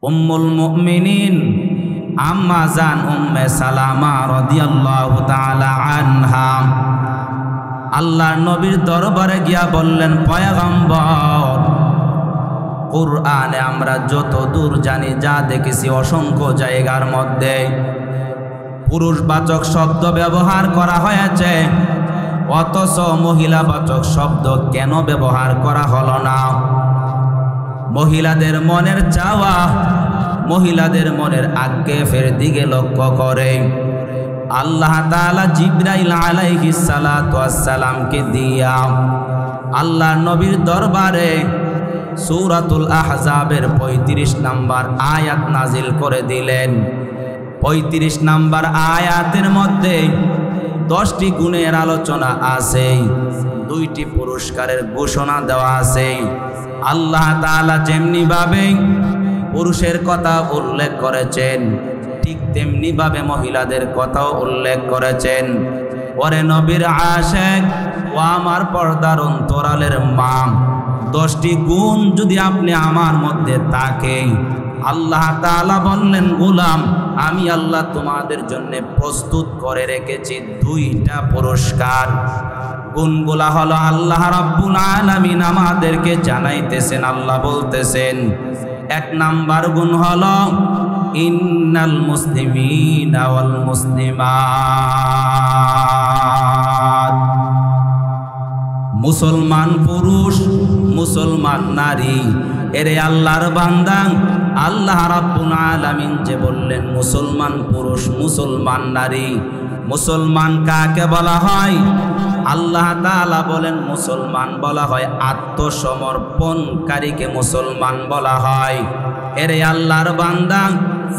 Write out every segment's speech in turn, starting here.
উম্মুল মুমিনিন আম্মা জান উম্মে সালামা রাদিয়াল্লাহু তাআলা আনহা আল্লাহর নবীর দরবারে গিয়া বললেন, পয়গম্বর, কুরআনে আমরা যত দূর জানি, যা দেখেছি, অসংখ্য জায়গার মধ্যে পুরুষবাচক শব্দ ব্যবহার করা হয়েছে, অথচ মহিলাবাচক শব্দ কেন ব্যবহার করা হলো না? মহিলাদের মনের চাওয়া, মহিলাদের মনের আক্ষেপের দিকে লক্ষ্য করে আল্লাহ তাআলা জিবরাইল আলাইহিস সালাতু ওয়াস সালামকে দিয়া আল্লাহর নবীর দরবারে সূরাতুল আহজাবের 35 নম্বর আয়াত নাজিল করে দিলেন। 35 নম্বর আয়াতের মধ্যে 10টি গুণের আলোচনা আছে, 2টি পুরস্কারের ঘোষণা দেওয়া আছে। আল্লাহ তাআলা যেমনি ভাবে পুরুষের কথা উল্লেখ করেছেন, ঠিক তেমনি ভাবে মহিলাদের কথাও উল্লেখ করেছেন। ওরে নবীর আশিক ও আমার পর্দার অন্তরালের মা, 10টি গুণ যদি আপনি আমার মধ্যে থাকে, আল্লাহ তাআলা বললেন, গোলাম, আমি আল্লাহ তোমাদের জন্য প্রস্তুত করে রেখেছি 2টা পুরস্কার। গুণগুলা হলো আল্লাহ রাব্বুল আলামিন আমাদেরকে জানাইতেছেন। আল্লাহ বলতেছেন, 1 নাম্বার গুণ হলো ইন্নাল মুসলিমিনা ওয়াল মুসলিমাত, মুসলমান পুরুষ, মুসলমান নারী, এরে আল্লাহর বান্দা, আল্লাহ রাব্বুল আলামিন যে বললেন মুসলমান পুরুষ, মুসলমান নারী। মুসলমান কাকে বলা হয়? আল্লাহ তাআলা বলেন মুসলমান বলা হয় আত্মসমর্পণকারীকে মুসলমান বলা হয়। এরে আল্লাহর বান্দা,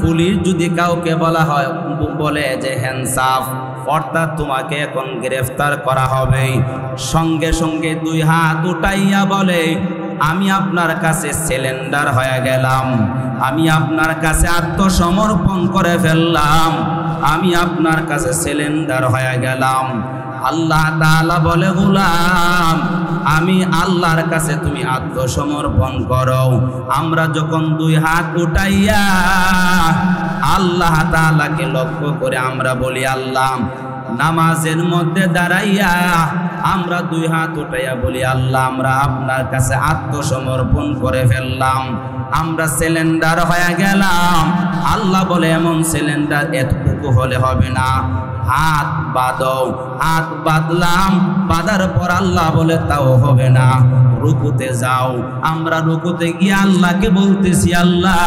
পুলিশ যদি কাউকে বলা হয়, বলে যে হ্যান্ডসাফ, অর্থাৎ তোমাকে এখন গ্রেফতার করা হবে, সঙ্গে সঙ্গে 2 হাত উঠাইয়া বলে, আমি আপনার কাছে সিলিন্ডার হয়ে গেলাম, আমি আপনার কাছে আত্মসমর্পণ করে ফেললাম, আমি আপনার কাছে সিলিন্ডার হয়ে গেলাম। আল্লাহ তাআলা বলে, গোলাম, আমি আল্লাহর কাছে তুমি আত্মসমর্পণ করো। আমরা যখন 2 হাত উঠাইয়া আল্লাহ তাআলাকে লক্ষ্য করে আমরা বলি আল্লাহ, নামাজের মধ্যে দাঁড়াইয়া আমরা 2 হাত উঠাইয়া বলি আল্লাহ, আমরা আপনার কাছে আত্মসমর্পণ করে ফেললাম, আমরা সিলিন্ডার হয়ে গেলাম। আল্লাহ বলে, এমন সিলিন্ডার এতটুকু হলে হবে না, হাত বাঁধো। হাত বাঁধলাম, বাঁধার পর আল্লাহ বলে তাও হবে না, রুকুতে যাও। আমরা রুকুতে গিয়ে আল্লাহকে বলতেছি, আল্লাহ,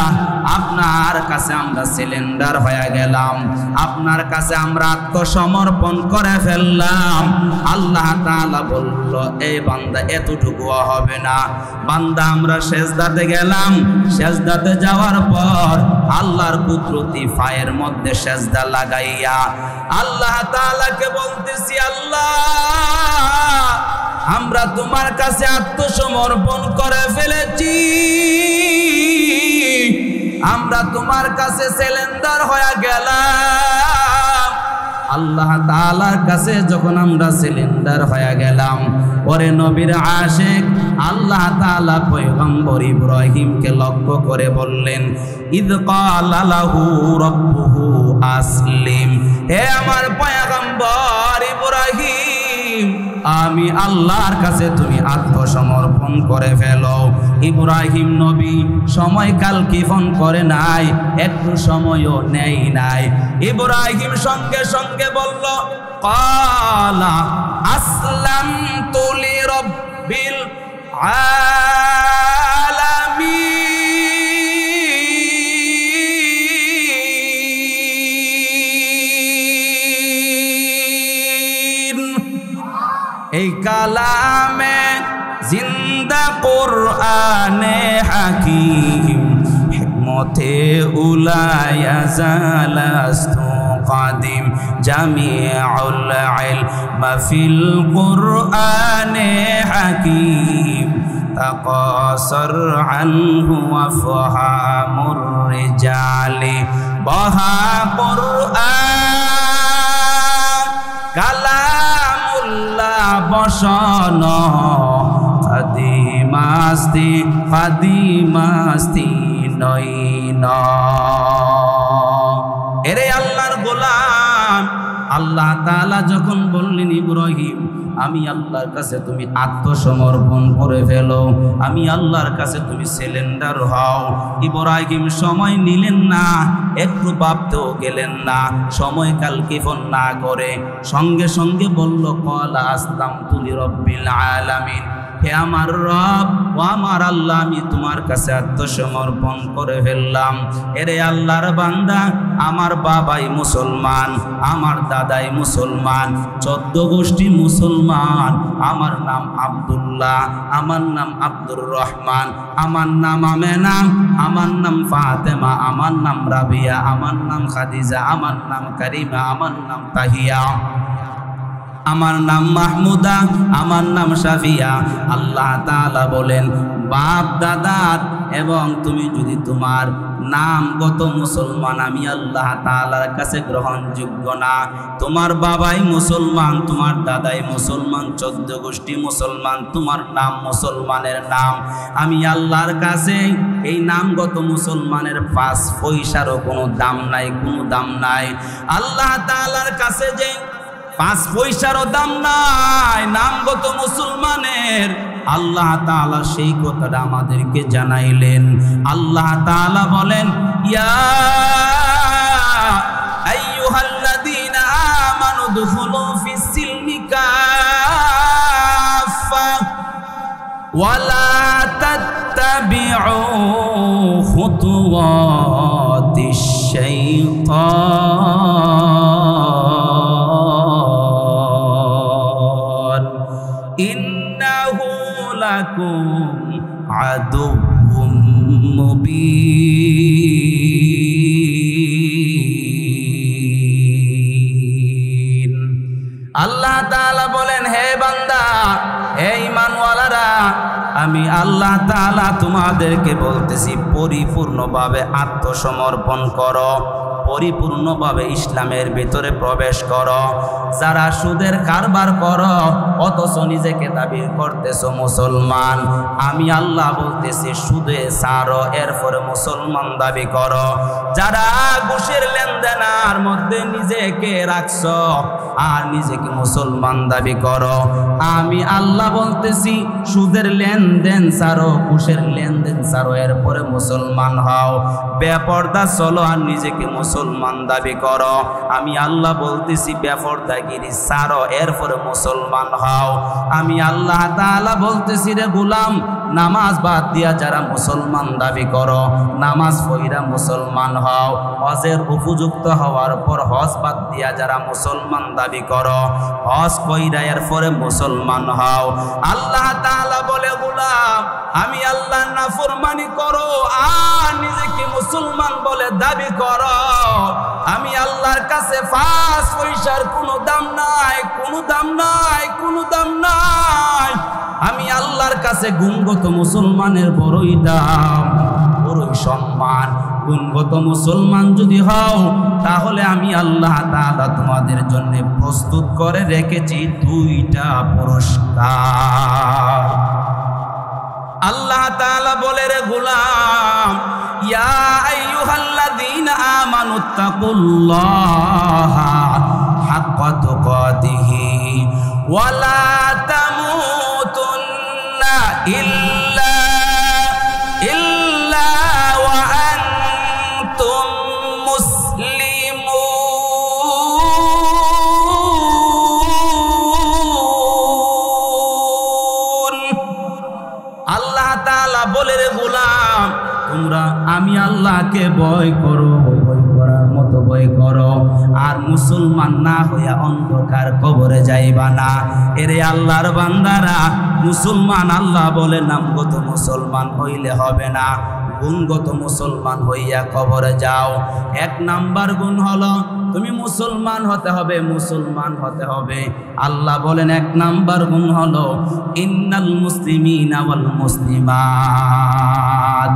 আপনার কাছে আমরা সিলিন্ডার হয়ে গেলাম, আপনার কাছে আমরা আত্মসমর্পণ করে ফেললাম। আল্লাহ তাআলা বলল, এই বান্দা এতটুকু হবে না। বান্দা আমরা সেজদাতে গেলাম, সেজদাতে যাওয়ার পর আল্লাহর কুদরতি পায়ের মধ্যে সেজদা লাগাইয়া আল্লাহ তাআলাকে বলতেছি, আল্লাহ, আমরা তোমার কাছে আত্মসমর্পণ করে ফেলেছি, আমরা তোমার কাছে সিলিন্ডার হয়ে গেলাম। আল্লাহ তাআলার কাছে যখন আমরা সিলিন্ডার হয়ে গেলাম, ওরে নবীর আশিক, আল্লাহ তাআলা পয়গম্বর ইব্রাহিমকে লক্ষ্য করে বললেন, ইদ ক্বালা লাহু রাব্বুহু আসলিম, হে আমার পয়গম্বর ইব্রাহিম, আমি আল্লাহর কাছে তুমি আত্মসমর্পণ করে ফেলো। ইব্রাহিম নবী সময়কাল কিফন করে নাই, একটু সময়ও নেই নাই। ইব্রাহিম সঙ্গে সঙ্গে বলল, ক্বালা আসলামতু লিরাব্বিল আলামিন। এই কালামে জিন্দা কুরআনে হাকিম, হিকমতে উলায়া জালাস্তু কাদিম, জামিউল ইলম ফিল কুরআনে হাকিম, তাকাসার আনহু আফহামুর রিজালি, বাহা কুরআন কালামুল্লাহ বসন, খাদিমাস্তি খাদিমাস্তি নই আলামিনা। এরে আল্লাহর গোলাম, আল্লাহ তাআলা যখন বললেন ইব্রাহিম আমি আল্লাহর কাছে তুমি আত্মসমর্পণ করে ফেলো, আমি আল্লাহর কাছে তুমি সিলিন্ডার হও, ইব্রাহিম সময় নিলেন না, একটু ভাবতেও গেলেন না, সময়কাল ক্ষেপণ না করে সঙ্গে সঙ্গে বলল ক্বালা আসলামতু লিরাব্বিল আলামিন। হে আমার রব ও আমার আল্লাহ, আমি তোমার কাছে আত্মসমর্পণ করে ফেললাম। এরে আল্লাহর বান্দা, আমার বাবাই মুসলমান, আমার দাদাই মুসলমান, 14 গোষ্ঠী মুসলমান। আমার নাম আব্দুল্লাহ, আমার নাম আব্দুর রহমান, আমার নাম আমেনা, আমার নাম ফাতেমা, আমার নাম রাবিয়া, আমার নাম খাদিজা, আমার নাম কারিমা, আমার নাম তাহিয়া, আমার নাম মাহমুদা, আমার নাম শাফিয়া। আল্লাহ তাআলা বলেন বাপ দাদার এবং তুমি যদি তোমার নামগত মুসলমান, আমি আল্লাহ তাআলার কাছে গ্রহণযোগ্য না। তোমার বাবাই মুসলমান, তোমার দাদাই মুসলমান, 14 গোষ্ঠী মুসলমান, তোমার নাম মুসলমানের নাম। আমি আল্লাহর কাছে এই নামগত মুসলমানের 5 পয়সারও কোনো দাম নাই, কোনো দাম নাই। আল্লাহ তাআলার কাছে যে 5 পয়সারও দাম নাই নামগত মুসলমানের, আল্লাহ তাআলা সেই কথাটা আমাদেরকে জানাইলেন। আল্লাহ তাআলা বলেন ইয়া আইয়ুহাল্লাযীনা আমানু দুখুলু ফিস সিলমি কাফা ওয়া লা তাত্তাবিউ খুতুওয়াতিশ শাইতান ইন্নাহু লাকুম আদুউম মুবিন। আল্লাহ তাআলা বলেন হে বান্দা, হে ঈমানওয়ালারা, আমি আল্লাহ তাআলা তোমাদেরকে বলতেছি পরিপূর্ণভাবে আত্মসমর্পণ করো, পরিপূর্ণভাবে ইসলামের ভিতরে প্রবেশ করো। যারা সুদের কারবার করো অথচ নিজেকে দাবি করতেছো মুসলমান, আমি আল্লাহ বলতেছি সুদে ছাড়ো, এরপরে মুসলমান দাবি করো। যারা ঘুষের লেনদেনার মধ্যে নিজেকে রাখছো আর নিজেকে মুসলমান দাবি করো, আমি আল্লাহ বলতেছি সুদের লেনদেন ছাড়ো, ঘুষের লেনদেন ছাড়ো, এরপরে মুসলমান হও। বেপরদা চলো আর নিজেকে মুসলমান দাবি করো, আমি আল্লাহ বলতেছি বেপরদাগিরি ছাড়ো, এরপরে মুসলমান হও। আমি আল্লাহ তাআলা বলতেছি রে গোলাম, নামাজ বাদ দিয়া যারা মুসলমান দাবি করো, নামাজ পড়া মুসলমান হও। হজের উপযুক্ত হওয়ার পর হজ বাদ দিয়া যারা মুসলমান দাবি করো, হজ কইরা এরপরে মুসলমান হও। আল্লাহ তাআলা বলে গোলাম, আমি আল্লাহর নাফরমানি করো আর নিজেকে মুসলমান বলে দাবি করো, আমি আল্লাহর কাছে 5 পয়সার কোনো দাম নাই, কোনো দাম নাই, কোনো দাম নাই। আমি আল্লাহর কাছে গুণগত মুসলমানের বড়ই দাম, বড়ই সম্মান। গুণগত মুসলমান যদি হও তাহলে আমি আল্লাহ তাআলা তোমাদের জন্য প্রস্তুত করে রেখেছি 2টা পুরস্কার। আল্লাহ তাআলা বলে রে গোলাম, ইয়া আইয়ুহাল্লাযীনা আমানুত্তাকুল্লাহা হাক্কা তুকাতিহি ওয়া লা তামুতুন্না ইল্লা ওয়া আনতুম মুসলিমুন। আল্লাহ তাআলা বলে রে গোলাম, তোমরা আমি আল্লাহকে ভয় করো, ভয় করার মতো ভয় করো, আর মুসলমান না হইয়া অন্ধকার কবরে যাইবা না। এরে আল্লাহর বান্দারা, মুসলমান আল্লাহ বলে নামগত মুসলমান হইলে হবে না, গুণগত মুসলমান হইয়া কবরে যাও। 1 নাম্বার গুণ হলো তুমি মুসলমান হতে হবে, মুসলমান হতে হবে। আল্লাহ বলেন 1 নাম্বার গুণ হলো ইন্নাল মুসলিমিনা ওয়াল মুসলিমাত।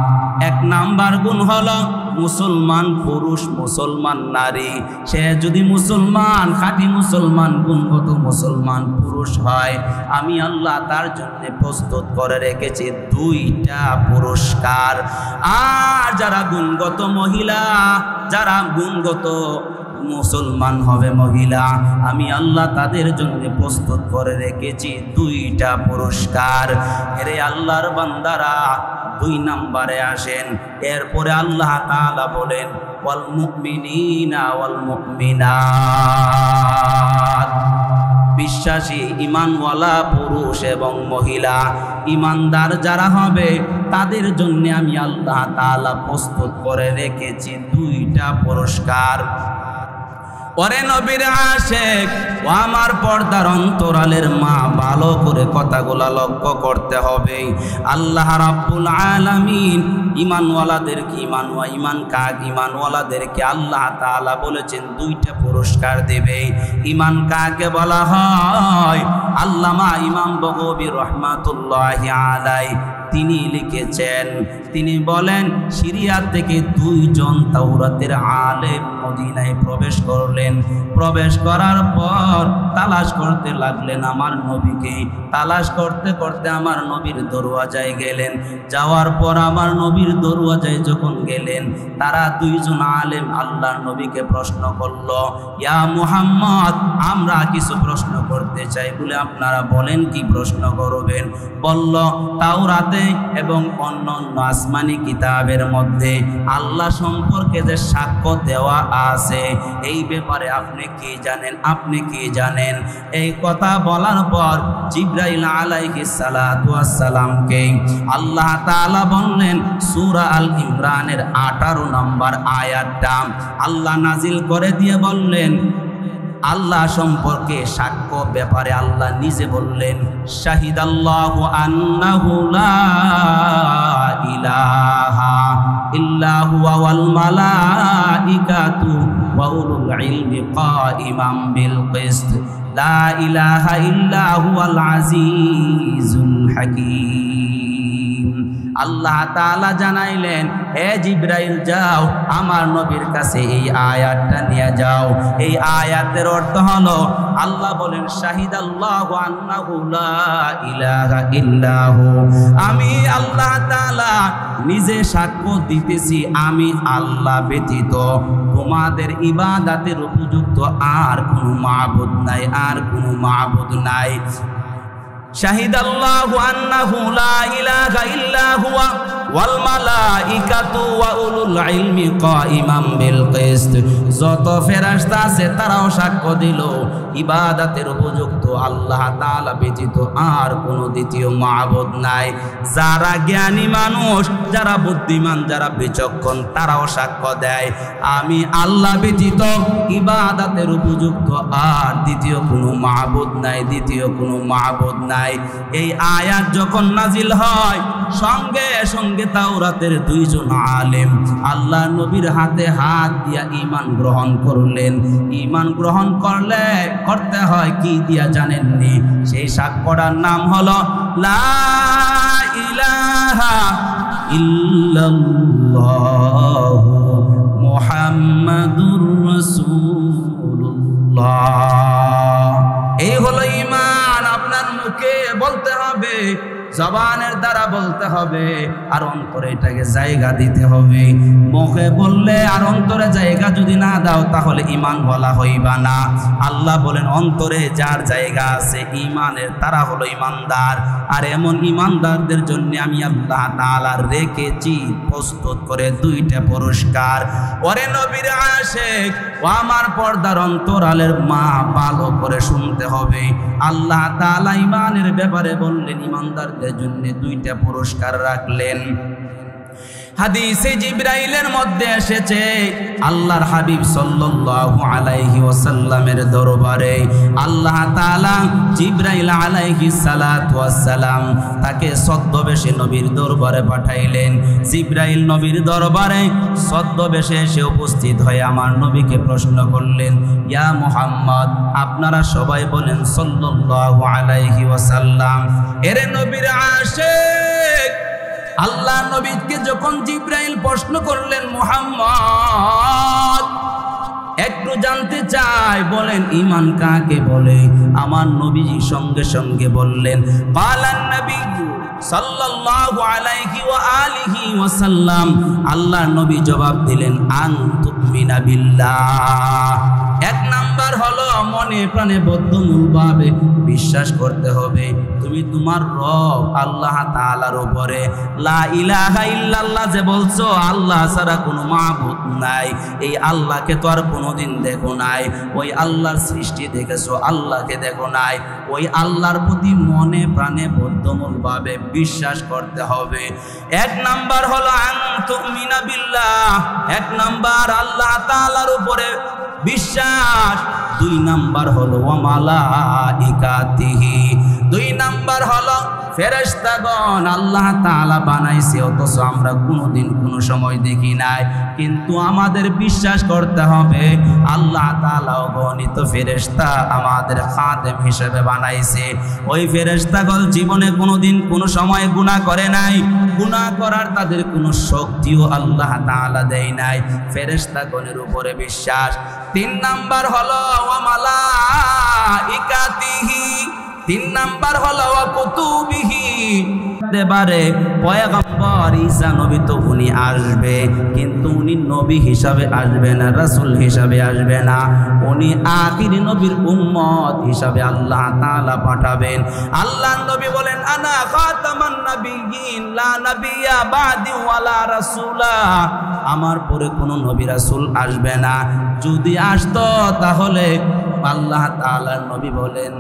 1 নাম্বার গুণ হলো মুসলমান পুরুষ, মুসলমান নারী, সে যদি মুসলমান, খাঁটি মুসলমান, গুণগত মুসলমান পুরুষ হয়, আমি আল্লাহ তার জন্য প্রস্তুত করে রেখেছি 2টা পুরস্কার। আর যারা গুণগত মহিলা, যারা গুণগত মুসলমান হবে মহিলা, আমি আল্লাহ তাদের জন্য প্রস্তুত করে রেখেছি 2টা পুরস্কার। এরে আল্লাহর বান্দারা, 2 নম্বরে আসেন। এরপরে আল্লাহ তাআলা বলেন ওয়াল মুমিনিনা ওয়াল মুমিনাত, বিশ্বাসী ঈমানওয়ালা পুরুষ এবং মহিলা, ঈমানদার যারা হবে তাদের জন্য আমি আল্লাহ তাআলা প্রস্তুত করে রেখেছি 2টা পুরস্কার। ওরে নবীর আশেক ও আমার পর্দার অন্তরালের মা, ভালো করে কথাগুলা লক্ষ্য করতে হবে। আল্লাহ রাব্বুল আলামিন ঈমানওয়ালাদেরকে, ঈমানওয়ালাদেরকে আল্লাহ তাআলা বলেছেন 2টা পুরস্কার দেবে। ঈমান কাকে বলা হয়? আল্লামা ইমাম বগবী রহমাতুল্লাহি আলাইহি তিনি লিখেছেন, তিনি বলেন সিরিয়া থেকে 2 জন তাওরাতের আলেম মদিনায় প্রবেশ করলেন। প্রবেশ করার পর তালাশ করতে লাগলেন আমার নবীকে। তালাশ করতে করতে আমার নবীর দরওয়াজায় গেলেন। যাওয়ার পর আমার নবীর দরওয়াজায় যখন গেলেন, তারা 2 জন আলেম আল্লাহর নবীকে প্রশ্ন করল, ইয়া মুহাম্মদ, আমরা কিছু প্রশ্ন করতে চাই, বলে আপনারা বলেন কি প্রশ্ন করবেন? বলল, তাওরাতে এবং অন্যান্য আসমানি কিতাবের মধ্যে আল্লাহ সম্পর্কে যে সাক্ষ্য দেওয়া আছে, এই ব্যাপারে আপনি কি জানেন? আপনি কি জানেন? এই কথা বলার পর জিবরাইল আলাইহিস সালাতু ওয়াস সালামকে আল্লাহ তাআলা বললেন, সূরা আল ইমরানের 18 নম্বর আয়াতটা আল্লাহ নাজিল করে দিয়ে বললেন, আল্লাহ সম্পর্কে সাক্ষ্য ব্যাপারে আল্লাহ নিজে বললেন, শাহিদাল্লাহু আন্নাহু লা ইলাহা ইল্লা হুয়া ওয়াল মালাইকাতু ওয়া উলুল ইলমি কাইমান বিল কিসত লা ইলাহা ইল্লা হুয়াল আজিজুল হাকীম। আল্লাহ তাআলা জানাইলেন, হে জিবরাইল, যাও আমার নবীর কাছে এই আয়াতটা নিয়ে যাও। এই আয়াতের অর্থ হলো, আল্লাহ বলেন, শাহিদাল্লাহু আন্নাহু লা ইলাহা ইল্লাহু, আমি আল্লাহ তাআলা নিজে সাক্ষ্য দিতেছি, আমি আল্লাহ ব্যতীত তোমাদের ইবাদতের উপযুক্ত আর কোনো মাবুদ নাই, আর কোনো মাবুদ নাই। শাহিদাল্লাহু আন্নাহু লা ইলাহা ইল্লা হুয়া ওয়াল মালাইকাতু ওয়া উলুল ইলমি কাইমান বিল কিসত, যত ফেরেশতা আছে তারাও সাক্ষ্য দিল ইবাদতের উপযুক্ত আল্লাহ তাআলা ব্যতীত আর কোনো দ্বিতীয় মাবুদ নাই। যারা জ্ঞানী মানুষ, যারা বুদ্ধিমান, যারা বিচক্ষণ, তারাও সাক্ষ্য দেয় আমি আল্লাহ ব্যতীত ইবাদতের উপযুক্ত আর দ্বিতীয় কোনো মাবুদ নাই, দ্বিতীয় কোনো মাবুদ নাই। এই আয়াত যখন নাজিল হয়, সঙ্গে সঙ্গে তাওরাতের 2 জন আলেম আল্লাহ নবীর হাতে হাত দিয়া ঈমান গ্রহণ করলেন। ঈমান গ্রহণ করতে হয় কি দিয়া জানেননি? সেই সাক্ষ্যটার নাম হলো লা ইলাহা ইল্লাল্লাহু মুহাম্মাদুর রাসূলুল্লাহ। এই হলো ঈমান। আপনার মুখে বলতে হবে, জবানের দ্বারা বলতে হবে, আর অন্তরে এটাকে জায়গা দিতে হবে। মুখে বললে আর অন্তরে জায়গা যদি না দাও, তাহলে ঈমান বলা হইবা না। আল্লাহ বলেন, অন্তরে যার জায়গা আছে ঈমানের, তারা হলো ঈমানদার। আর এমন ঈমানদারদের জন্য আমি আল্লাহ তাআলা রেখেছি প্রস্তুত করে 2টা পুরস্কার। ওরে নবীর আশিক ও আমার পর্দার অন্তরালের মা, ভালো করে শুনতে হবে। আল্লাহ তাআলা ঈমানের ব্যাপারে বললেন, ঈমানদারদের জন্য 2টা পুরস্কার রাখলেন। হাদিসে জিবরাইলের মধ্যে এসেছে, আল্লাহর হাবিব সাল্লাল্লাহু আলাইহি ওয়াসাল্লামের দরবারে আল্লাহ তাআলা জিবরাইল আলাইহিস সালাতু ওয়াস সালাম তাকে ছদ্মবেশে নবীর দরবারে পাঠাইলেন। জিবরাইল নবীর দরবারে ছদ্মবেশে এসে উপস্থিত হয়ে আমার নবীকে প্রশ্ন করলেন, ইয়া মুহাম্মদ, আপনারা সবাই বলেন সাল্লাল্লাহু আলাইহি ওয়াসাল্লাম। এরে নবীর আশিক, আল্লাহ নবীকে যখন জিব্রাইল প্রশ্ন করলেন, মুহাম্মদ একটু জানতে চাই, বলেন ঈমান কাকে বলে? আমার নবীজি সঙ্গে সঙ্গে বললেন, কালান নবী সাল্লাল্লাহু আলাইহি ওয়া আলিহি ওয়াসাল্লাম, আল্লাহ নবী জবাব দিলেন, আন তুমিনা বিল্লাহ। এক নাম্বার হলো মনে প্রাণে বদ্ধমূলভাবে বিশ্বাস করতে হবে তুমি তোমার রব আল্লাহ তাআলার উপরে লা ইলাহা ইল্লাল্লাহ যে বলছো, আল্লাহ ছাড়া কোনো মাবুদ নাই, এই আল্লাহকে তো আর কোনোদিন দেখো নাই, ওই আল্লাহর সৃষ্টি দেখেছো, আল্লাহকে দেখো নাই, ওই আল্লাহর প্রতি মনে প্রাণে বদ্ধমূলভাবে বিশ্বাস করতে হবে। এক নাম্বার হলো আন তুমিনা বিল্লাহ, এক নাম্বার আল্লাহ তাআলার উপরে বিশ্বাস। দুই নাম্বার হলো ওয়া মালাইকাতিহি, দুই নাম্বার হলো ফেরেশতাগণ আল্লাহ তাআলা বানাইছে, অথচ আমরা কোনোদিন কোনো সময় দেখি নাই, কিন্তু আমাদের বিশ্বাস করতে হবে আল্লাহ তাআলা অগণিত ফেরেশতা আমাদের খাদেম হিসেবে বানাইছে। ওই ফেরেশতাগণ জীবনে কোনোদিন কোনো সময় গুনাহ করে নাই, গুনাহ করার তাদের কোনো শক্তিও আল্লাহ তাআলা দেয় নাই, ফেরেশতাগণের উপরে বিশ্বাস। তিন নাম্বার হলো ওয়া মালাইকাতিহি, তিন নাম্বার হলো ওয়া কুতুবিহি, এবারে পয়গম্বর ঈসা নবী তো উনি আসবে, কিন্তু উনি নবী হিসাবে আসবে না, রাসূল হিসাবে আসবে না, উনি আখিরি নবীর উম্মত হিসাবে আল্লাহ তাআলা পাঠাবেন। আল্লাহ নবী বলেন, আনা খাতামান নাবিয়্যিন লা নাবিয়্যা বাদি ওয়ালা রাসূলা, আমার পরে কোনো নবী রাসূল আসবে না, যদি আসতো তাহলে আল্লাহ তাআলার নবী বলেন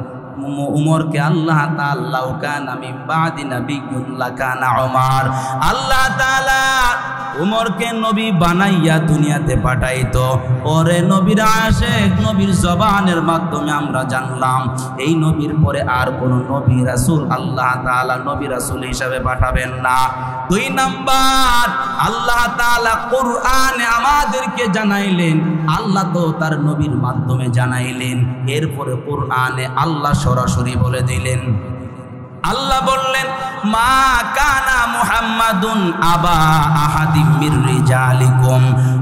উমরকে আল্লাহ তাআলা কানা মিন বাদি নাবিয়্যুন লাকানা উমর, আল্লাহ তাআলা উমরকে নবী বানাইয়া দুনিয়াতে পাঠাইতো। পরে নবীর আশিক নবীর জবানের মাধ্যমে আমরা জানলাম এই নবীর পরে আর কোন নবী রাসূল আল্লাহ তাআলা নবী রাসূল হিসাবে পাঠাবেন না। দুই নাম্বার আল্লাহ তাআলা কোরআনে আমাদেরকে জানাইলেন, আল্লাহ তো তার নবীর মাধ্যমে জানাইলেন, এরপরে কোরআনে আল্লাহ সরাসরি বলে দিলেন, আল্লাহ বললেন, মা কানা মুহাম্মাদুন আবা আহাদিম মির রিজালিকুম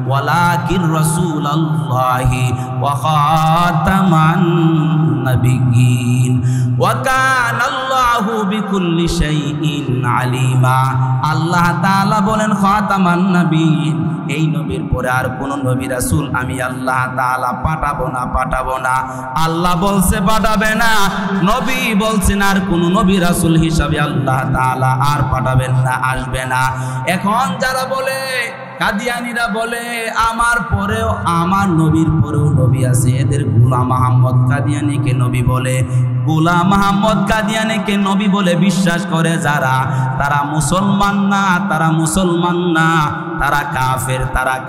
ওয়ালাকিন রাসূলুল্লাহি ওয়া খাতামান নাবিয়্যিন ওয়া কানা আল্লাহু বিকুল্লি শাইইন আলিমা। আল্লাহ তাআলা বলেন খাতামান নাবিয়্যিন, এই নবীর পরে আর কোন নবী রাসূল আমি আল্লাহ তাআলা পাঠাবো না। আল্লাহ বলছে পাঠাবে না, নবী বলছেন আর কোন নবী রাসূল হিসাবে আল্লাহ তাআলা আর পাঠাবেন না, আসবে না। এখন যারা বলে কাদিয়ানীরা বলে আমার পরেও আমার নবীর পরেও নবী আছে, এদের গোলাম আহমদ কাদিয়ানীকে নবী বলে, গোলাম আহমদ কাদিয়ানীকে নবী বলে বিশ্বাস করে যারা, তারা মুসলমান না, তারা মুসলমান না, তারা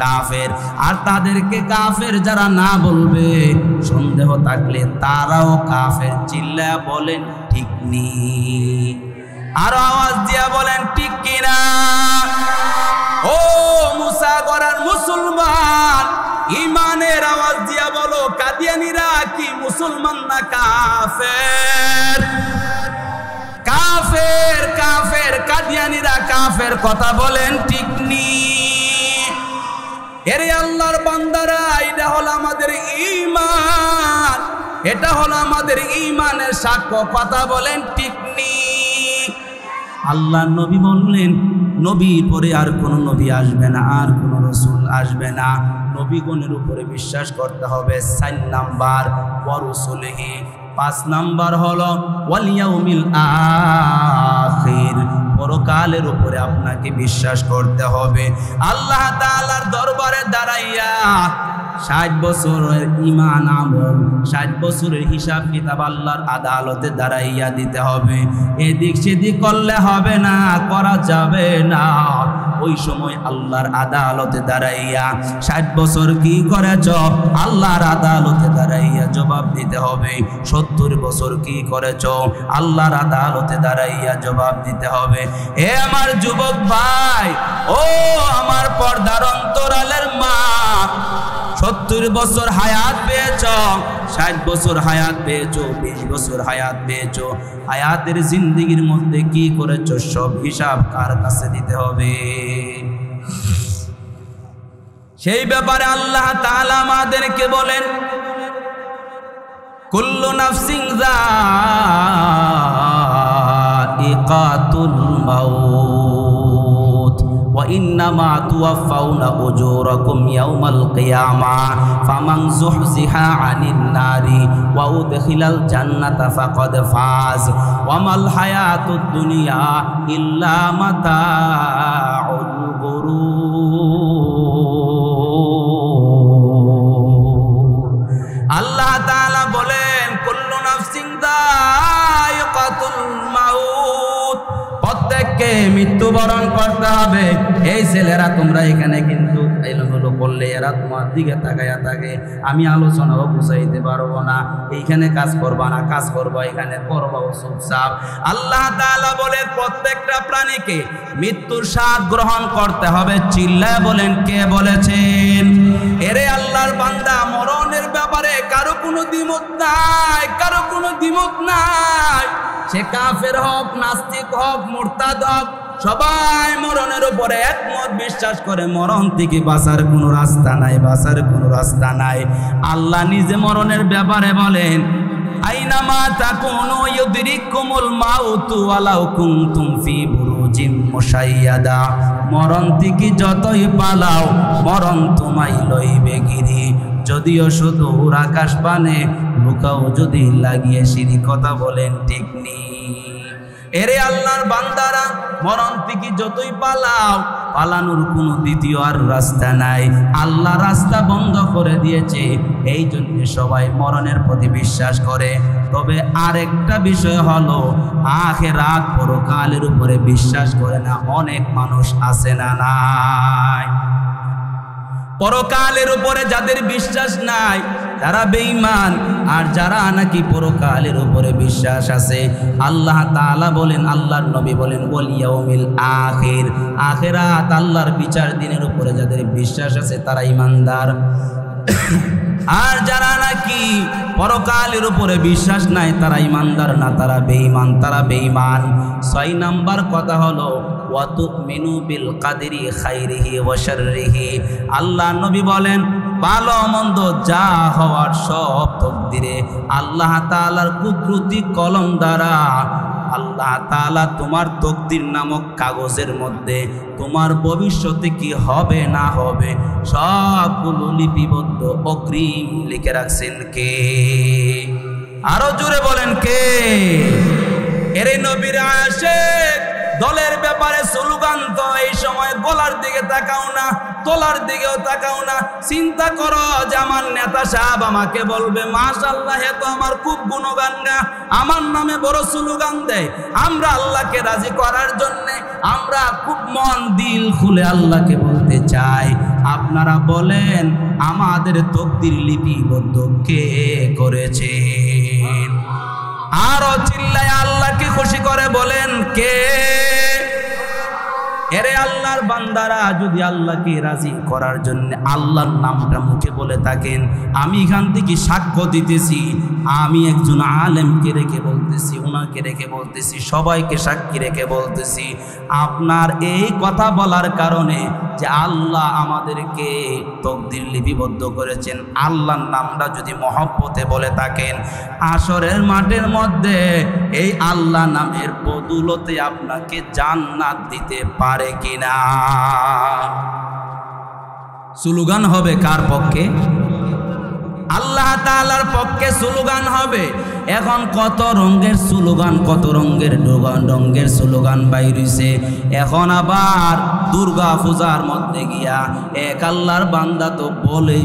কাফের। আর তাদেরকে কাফের যারা না বলবে, সন্দেহ থাকলে তারাও কাফের। চিল্লা বলেন ঠিক নি, আর আওয়াজ দিয়া বলেন ঠিক কিনা। ও মুসা গরার মুসলমান, ইমানের আওয়াজ দিয়া বলো, কাদিয়ানীরা কি মুসলমান না কাফের? কাফের কাদিয়ানীরা কাফের, কথা বলেন ঠিক নি। এরে আল্লাহর বান্দারা, এটা হলো আমাদের ঈমান, এটা হলো আমাদের ঈমানের সাক্ষ্য, কথা বলেন ঠিক নি। আল্লাহ নবী বললেন নবীর পরে আর কোন নবী আসবে না, আর কোন রাসূল আসবে না, নবীগণের উপরে বিশ্বাস করতে হবে। ৪ নাম্বার ওয়া রাসূলিহি, ৫ নাম্বার হলো ওয়াল ইয়াউমিল আখির, পরকালের উপরে আপনাকে বিশ্বাস করতে হবে। আল্লাহ তাআলার দরবারে দাঁড়াইয়া ৬০ বছরের ঈমান আমল, ৬০ বছরের হিসাব কিতাব আল্লাহর আদালতে দাঁড়াইয়া দিতে হবে। এদিক সেদিক করলে হবে না, করা যাবে না। ওই সময় আল্লাহর আদালতে দাঁড়াইয়া ৬০ বছর কি করেছ, আল্লাহর আদালতে দাঁড়াইয়া জবাব দিতে হবে। ৭০ বছর কি করেছ, আল্লাহর আদালতে দাঁড়াইয়া জবাব দিতে হবে। এ আমার যুবক ভাই, ও আমার পর্দার অন্তরালের মা, ৭০ 70 বছর হায়াত পেয়েছো, 60 বছর হায়াত পেয়েছো, 20 বছর হায়াত পেয়েছো, হায়াতের জিন্দেগির মধ্যে কি করেছো সব হিসাব কার কাছে দিতে হবে। সেই ব্যাপারে আল্লাহ তাআলা আমাদেরকে বলেন, কুল্লু নাফসিন যায়িকাতুল মাউত ওয়া ইন্নামা তুওয়াফাউনা উজুরাকুম ইয়াওমাল কিয়ামাহ ফামান যুহজিহা আনিন নারি ওয়া উদখিলাল জান্নাতা ফাকাদ ফাজ ওয়া মাল হায়াতুদ দুনিয়া ইল্লা মাতাউল গুরুর। আল্লাহ তাআলা বলেন, কুল্লু নাফসিন যায়িকাতুল মাউত, প্রত্যেককে মৃত্যুবরণ করতে হবে। এই ছেলেরা তোমরা এখানে কিন্তু এলোমেলো করলে এরা তোমার দিকে তাকায়া থাকে, আমি আলোচনাও বুঝাইতে পারবো না। এইখানে কাজ করবা না, কাজ করবো এখানে করবো চুপচাপ। আল্লাহ তাআলা বলে প্রত্যেকটা প্রাণীকে মৃত্যুর স্বাদ গ্রহণ করতে হবে। চিল্লায় বলেন, কে বলেছেন? এরে আল্লাহর বান্দা, মরণের ব্যাপারে কারো কোনো দ্বিমত নাই, কারো কোনো দ্বিমত নাই। সে কাফের হোক, নাস্তিক হোক, মুরতাদ হোক, সবাই মরণের উপরে একমত, বিশ্বাস করে মরণ থেকে বাঁচার কোনো রাস্তা নাই, বাঁচার কোনো রাস্তা নাই। আল্লাহ নিজে মরণের ব্যাপারে বলেন, আইনামা তাকুনু ইউদরিকুমুল মাউতু ওয়ালাউ কুনতুম ফি বুরুজিম মুশাইয়াদা, মরণ থেকে যতই পালাও মরণ তোমায় লইবে গিরি, যদিও শুধু আকাশ পানে লুকাও যদি লাগিয়ে সিঁড়ি। কথা বলেন ঠিক নেই? এরে আল্লাহর বান্দারা, মরণ থেকে যতই পালাও, পালানোর কোনো দ্বিতীয় আর রাস্তা নাই। আল্লাহ রাস্তা বন্ধ করে দিয়েছে, এই জন্য সবাই মরণের প্রতি বিশ্বাস করে। তবে আরেকটা বিষয় হলো, আখিরাত পরকালের উপরে বিশ্বাস করে না অনেক মানুষ আছে না নাই? পরকালের উপরে যাদের বিশ্বাস নাই তারা বেঈমান, আর যারা নাকি পরকালের উপরে বিশ্বাস আছে, আল্লাহ তাআলা বলেন, আল্লাহর নবী বলেন, ওয়াল ইয়াউমিল আখির, আখিরাত আল্লাহর বিচার দিনের উপরে যাদের বিশ্বাস আছে তারা ঈমানদার। আর যারা নাকি পরকালের উপরে বিশ্বাস নাই তারা ঈমানদার না, তারা বেঈমান, তারা বেঈমান। 6 নাম্বার কথা হলো ওয়া তুমিনু বিল কাদরি খাইরিহি ওয়া শাররিহি, আল্লাহ নবী বলেন, ভালো মন্দ যা হওয়ার সব তকদিরে আল্লাহ তাআলার কুদরতি কলম দ্বারা আল্লাহ তাআলা তোমার তকদির নামক কাগজের মধ্যে তোমার ভবিষ্যতে কি হবে না হবে সবগুলো লিপিবদ্ধ অগ্রিম লিখে রাখছেন কে? আরো জোরে বলেন কে? এরে নবীর আশিক দলের ব্যাপারে স্লোগান তো এই সময় গলার দিকে তাকাও না, তোলার দিকেও তাকাও না। চিন্তা করো যে আমার নেতা সাহেব আমাকে বলবে, মাশাআল্লাহ এ তো আমার খুব গুণগান গা, আমার নামে বড় স্লোগান দেয়। আমরা আল্লাহকে রাজি করার জন্যে আমরা খুব মন দিল খুলে আল্লাহকে বলতে চাই। আপনারা বলেন, আমাদের তকদির লিপিবদ্ধ কে করেছেন? আরো চিল্লায় আল্লাহকে খুশি করে বলেন, কে? এরে আল্লাহর বান্দারা, যদি আল্লাহকে রাজি করার জন্য আল্লাহর নামটা মুখে বলে থাকেন, আমি এখান থেকে সাক্ষ্য দিতেছি, আমি একজন আলেমকে রেখে বলতেছি, ওনাকে রেখে বলতেছি, সবাইকে সাক্ষী রেখে বলতেছি, আপনার এই কথা বলার কারণে যে আল্লাহ আমাদেরকে তকদির লিপিবদ্ধ করেছেন, আল্লাহর নামটা যদি মহব্বতে বলে থাকেন, আসরের মাঠের মধ্যে এই আল্লাহ নামের বদৌলতে আপনাকে জান্নাত দিতে পারে কিনা? স্লোগান হবে কার পক্ষে? আল্লাহ তাআলার পক্ষে স্লোগান হবে। এখন কত রঙের স্লোগান, কত রঙের স্লোগান বাইরেছে। এখন আবার দুর্গা পূজার মধ্যে গিয়া এক আল্লাহর বান্দা তো বলেই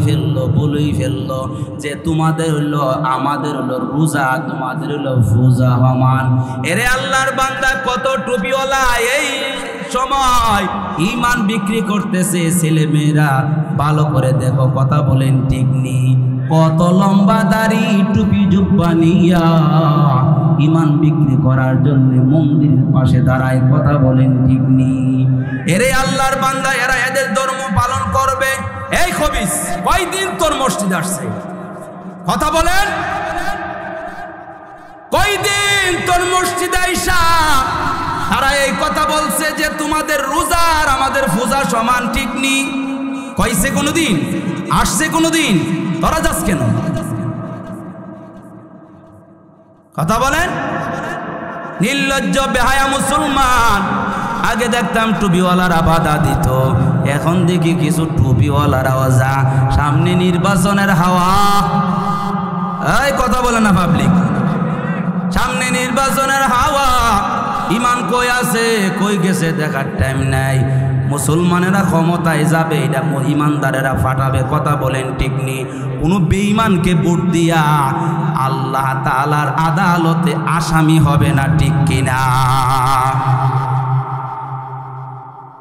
ফেললো যে তোমাদের হইলো আমাদের হইলো রোজা, তোমাদের হইলো পূজা হমান। এরে আল্লাহর বান্দা, কত টুপিওয়ালা এই সময় ঈমান বিক্রি করতেছে ছেলে মেয়েরা, ভালো করে দেখো, কথা বলেন ঠিক নেই? কত লম্বা দাড়ি টুপি জুব্বা নিয়া ঈমান বিক্রি করার জন্য মন্দিরের পাশে দাঁড়ায়, কথা বলেন ঠিক নেই? এরে আল্লাহর বান্দা, এরা এদের ধর্ম পালন করবে। এই খবিস কয়দিন তোর মসজিদ আসছে? কথা বলেন, কয়দিন তোর মসজিদে আইসা তারা এই কথা বলছে যে তোমাদের রোজা আর আমাদের পূজা সমান, ঠিক নি? কইছে কোনদিন? আসছে কোনদিন? তোরা যাস কেন? কথা বলেন। নির্লজ্জ বেহায়া মুসলমান। আগে দেখতাম টুপিওয়ালারা বাধা দিত, এখন দেখি কিছু টুপিওয়ালারাও যা। সামনে নির্বাচনের হাওয়া, এই কথা বলে না পাবলিক, সামনে নির্বাচনের হাওয়া। ইমান কই আছে কই গেছে দেখার টাইম নাই। মুসলমানেরা ক্ষমতায় যাবে, এটা ইমানদারেরা ফাটাবে। কথা বলেন ঠিক নি? কোনো বেঈমানকে ভোট দিয়া আল্লাহ তাআলার আদালতে আসামি হবে না, ঠিক কিনা?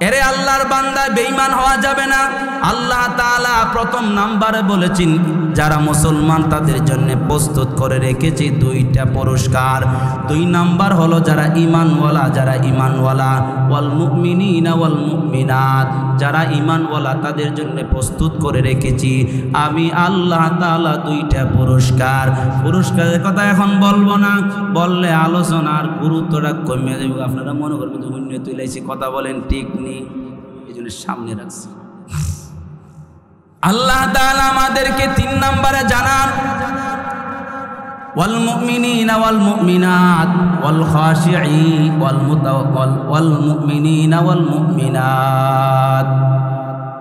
এরে আল্লাহর বান্দা, বেঈমান হওয়া যাবে না। আল্লাহ তাআলা প্রথম নাম্বারে বলেছেন যারা মুসলমান তাদের জন্য প্রস্তুত করে রেখেছি দুইটা পুরস্কার। 2 নাম্বার হলো যারা ঈমানওয়ালা, যারা ঈমানওয়ালা ওয়াল মুমিনিনা ওয়াল মুমিনাত, যারা ঈমানওয়ালা তাদের জন্য প্রস্তুত করে রেখেছি আমি আল্লাহ তাআলা 2টা পুরস্কার। পুরস্কারের কথা এখন বলবো না, বললে আলোচনার গুরুত্বটা কমে যাবে। আপনারা মনে করবেন যে অন্য তুলেছি। কথা বলেন ঠিক নেই, এই জন্য সামনে রাখছি। আল্লাহ তাআলা আমাদেরকে 3 নম্বরে জানান ওয়াল মুমিনিনা ওয়াল মুমিনাত ওয়াল খাশিঈন ওয়াল মুতাওয়াক্কিল ওয়াল মুমিনিনা ওয়াল মুমিনাত।